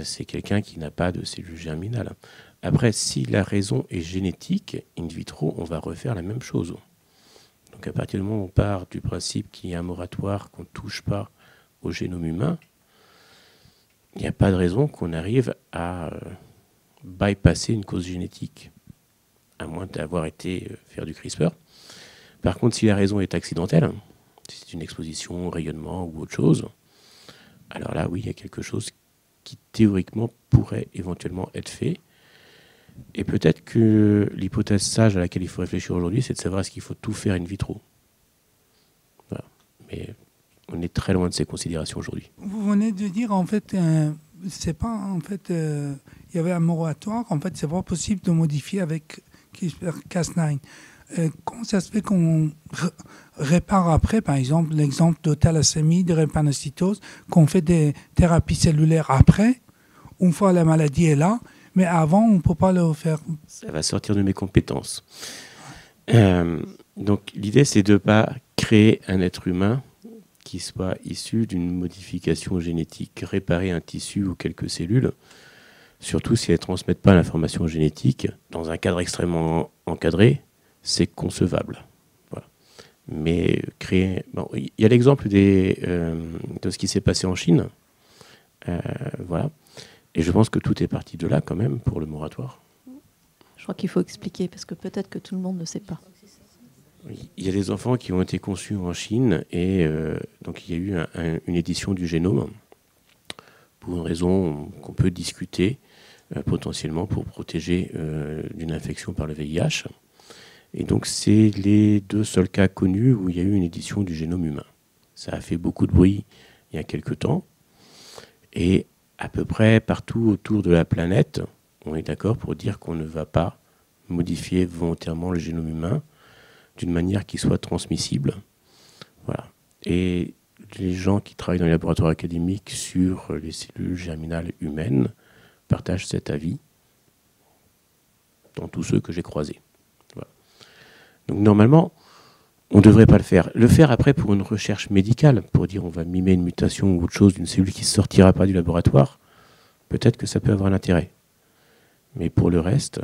C'est quelqu'un qui n'a pas de cellules germinales. Après, si la raison est génétique, in vitro, on va refaire la même chose. Donc à partir du moment où on part du principe qu'il y a un moratoire, qu'on ne touche pas au génome humain, il n'y a pas de raison qu'on arrive à bypasser une cause génétique, à moins d'avoir été faire du CRISPR. Par contre, si la raison est accidentelle, si c'est une exposition au rayonnement ou autre chose, alors là, oui, il y a quelque chose qui théoriquement pourrait éventuellement être fait. Et peut-être que l'hypothèse sage à laquelle il faut réfléchir aujourd'hui, c'est de savoir est-ce qu'il faut tout faire in vitro. Voilà. Mais on est très loin de ces considérations aujourd'hui. Vous venez de dire, en fait, c'est pas, en fait, il y avait un moratoire, en fait, c'est pas possible de modifier avec CRISPR-Cas9. Comment ça se fait qu'on répare après, par exemple, l'exemple de thalassémie, de drépanocytose, qu'on fait des thérapies cellulaires après, une fois la maladie est là, mais avant, on ne peut pas le faire. Ça va sortir de mes compétences. Donc, l'idée, c'est de ne pas créer un être humain qui soit issu d'une modification génétique, réparer un tissu ou quelques cellules, surtout si elles ne transmettent pas l'information génétique dans un cadre extrêmement encadré. C'est concevable. Voilà. Mais créer... Bon, il y a l'exemple de ce qui s'est passé en Chine. Voilà. Et je pense que tout est parti de là, quand même, pour le moratoire. Je crois qu'il faut expliquer, parce que peut-être que tout le monde ne sait pas. Il y a des enfants qui ont été conçus en Chine, et donc il y a eu une édition du génome, pour une raison qu'on peut discuter, potentiellement pour protéger d'une infection par le VIH. Et donc, c'est les 2 seuls cas connus où il y a eu une édition du génome humain. Ça a fait beaucoup de bruit il y a quelque temps. Et à peu près partout autour de la planète, on est d'accord pour dire qu'on ne va pas modifier volontairement le génome humain, d'une manière qui soit transmissible. Voilà. Et les gens qui travaillent dans les laboratoires académiques sur les cellules germinales humaines partagent cet avis dans tous ceux que j'ai croisés. Voilà. Donc normalement, on ne devrait pas le faire. Le faire après pour une recherche médicale, pour dire on va mimer une mutation ou autre chose d'une cellule qui ne sortira pas du laboratoire, peut-être que ça peut avoir l'intérêt. Mais pour le reste,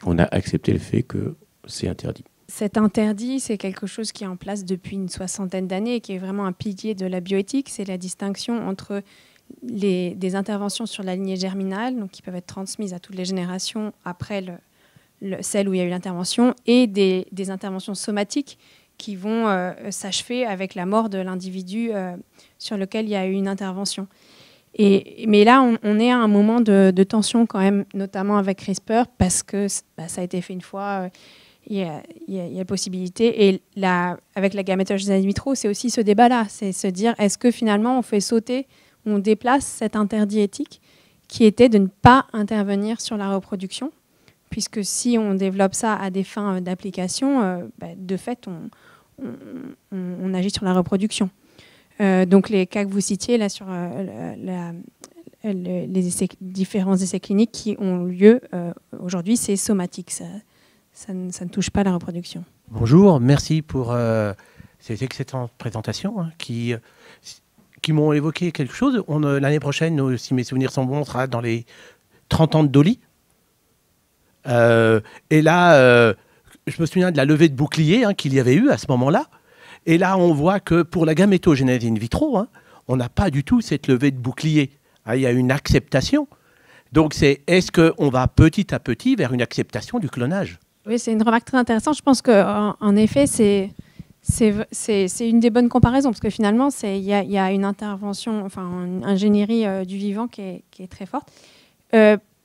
on a accepté le fait que c'est interdit. Cet interdit, c'est quelque chose qui est en place depuis une 60aine d'années et qui est vraiment un pilier de la bioéthique. C'est la distinction entre des interventions sur la lignée germinale, donc qui peuvent être transmises à toutes les générations après celle où il y a eu l'intervention, et des interventions somatiques qui vont s'achever avec la mort de l'individu sur lequel il y a eu une intervention. Mais là, on est à un moment de tension quand même, notamment avec CRISPR, parce que ça a été fait une fois, il y a possibilité. Et avec la gamétogénèse in vitro, c'est aussi ce débat-là, c'est se dire, est-ce que finalement on fait sauter, on déplace cet interdit éthique qui était de ne pas intervenir sur la reproduction, puisque si on développe ça à des fins d'application, de fait, on agit sur la reproduction. Donc les cas que vous citiez là sur les différents essais cliniques qui ont lieu aujourd'hui, c'est somatique, ça ne touche pas la reproduction. Bonjour, merci pour ces excellentes présentations qui m'ont évoqué quelque chose. L'année prochaine, si mes souvenirs sont bons, on sera dans les 30 ans de Dolly. Et là, je me souviens de la levée de bouclier qu'il y avait eu à ce moment-là. Et là, on voit que pour la gamétogénèse in vitro, on n'a pas du tout cette levée de bouclier. Il y a une acceptation. Donc, est-ce qu'on va petit à petit vers une acceptation du clonage? Oui, c'est une remarque très intéressante. Je pense qu'en effet, c'est une des bonnes comparaisons, parce que finalement, il y a une intervention, enfin, une ingénierie du vivant qui est très forte.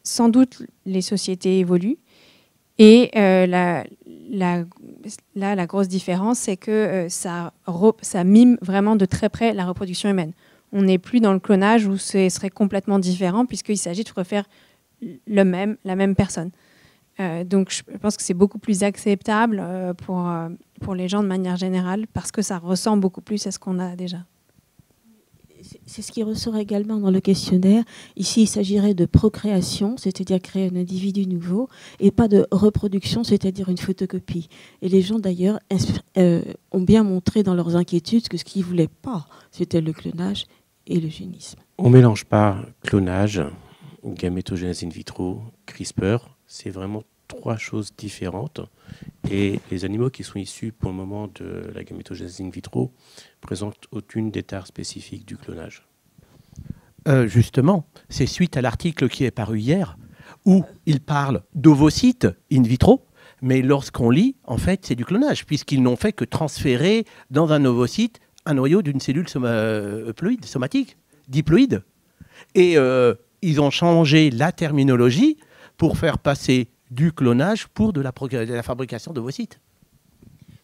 Sans doute, les sociétés évoluent. Et la grosse différence, c'est que ça mime vraiment de très près la reproduction humaine. On n'est plus dans le clonage où ce serait complètement différent, puisqu'il s'agit de refaire la même personne. Donc je pense que c'est beaucoup plus acceptable pour les gens de manière générale, parce que ça ressemble beaucoup plus à ce qu'on a déjà. C'est ce qui ressort également dans le questionnaire. Ici, il s'agirait de procréation, c'est-à-dire créer un individu nouveau, et pas de reproduction, c'est-à-dire une photocopie. Et les gens, d'ailleurs, ont bien montré dans leurs inquiétudes que ce qu'ils ne voulaient pas, c'était le clonage et l'eugénisme. On ne mélange pas clonage, gamétogénèse in vitro, CRISPR. C'est vraiment trois choses différentes. Et les animaux qui sont issus pour le moment de la gamétogénèse in vitro présentent aucune des tares spécifiques du clonage. Justement, c'est suite à l'article qui est paru hier, où il parle d'ovocytes in vitro, mais lorsqu'on lit, en fait, c'est du clonage, puisqu'ils n'ont fait que transférer dans un ovocyte un noyau d'une cellule somatique, diploïde. Et ils ont changé la terminologie pour faire passer du clonage pour de la fabrication d'ovocytes.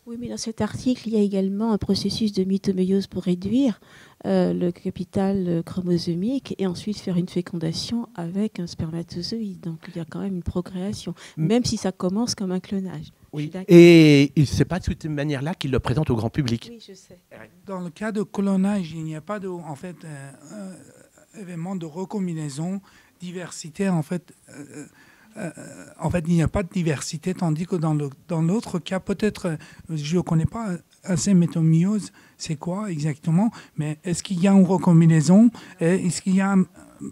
Oui, mais dans cet article, il y a également un processus de mitoméiose pour réduire le capital chromosomique et ensuite faire une fécondation avec un spermatozoïde. Donc il y a quand même une procréation, même si ça commence comme un clonage. Oui. Et ce n'est pas de cette manière-là qu'il le présente au grand public. Oui, je sais. Dans le cas de clonage, il n'y a pas de événement de recombinaison, diversité en fait. Il n'y a pas de diversité, tandis que dans l'autre cas, peut-être, je ne connais pas assez métoméiose, c'est quoi exactement, mais est-ce qu'il y a une recombinaison, est-ce qu'il y a un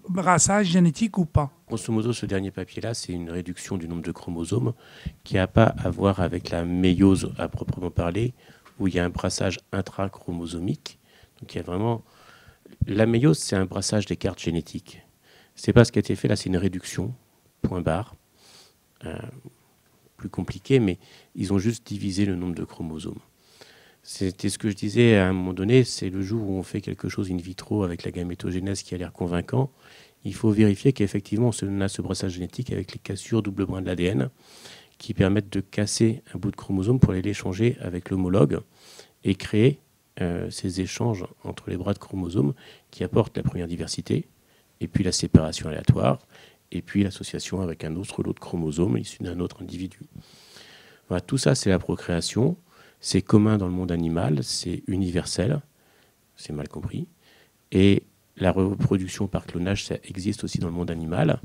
brassage génétique ou pas? Grosso modo, ce dernier papier-là, c'est une réduction du nombre de chromosomes qui n'a pas à voir avec la méiose à proprement parler, où il y a un brassage intrachromosomique. Donc il y a vraiment... La méiose, c'est un brassage des cartes génétiques. Ce n'est pas ce qui a été fait, là, c'est une réduction. Point barre, plus compliqué, mais ils ont juste divisé le nombre de chromosomes. C'était ce que je disais à un moment donné, c'est le jour où on fait quelque chose in vitro avec la gamétogénèse qui a l'air convaincant, il faut vérifier qu'effectivement on a ce brassage génétique avec les cassures double brin de l'ADN qui permettent de casser un bout de chromosome pour aller l'échanger avec l'homologue et créer ces échanges entre les bras de chromosomes qui apportent la première diversité et puis la séparation aléatoire et puis l'association avec un autre lot de chromosomes issu d'un autre individu. Voilà, tout ça, c'est la procréation. C'est commun dans le monde animal, c'est universel, c'est mal compris. Et la reproduction par clonage, ça existe aussi dans le monde animal,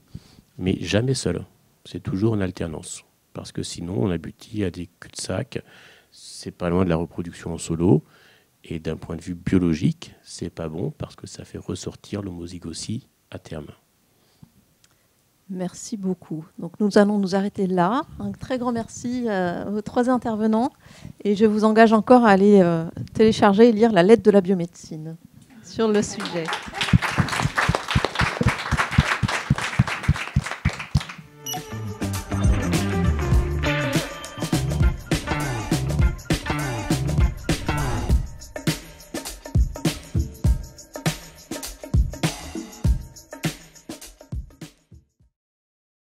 mais jamais seul. C'est toujours en alternance. Parce que sinon, on aboutit à des cul-de-sac. C'est pas loin de la reproduction en solo. Et d'un point de vue biologique, c'est pas bon parce que ça fait ressortir l'homozygosie à terme. Merci beaucoup. Donc nous allons nous arrêter là. Un très grand merci aux 3 intervenants. Et je vous engage encore à aller télécharger et lire la lettre de la biomédecine sur le sujet.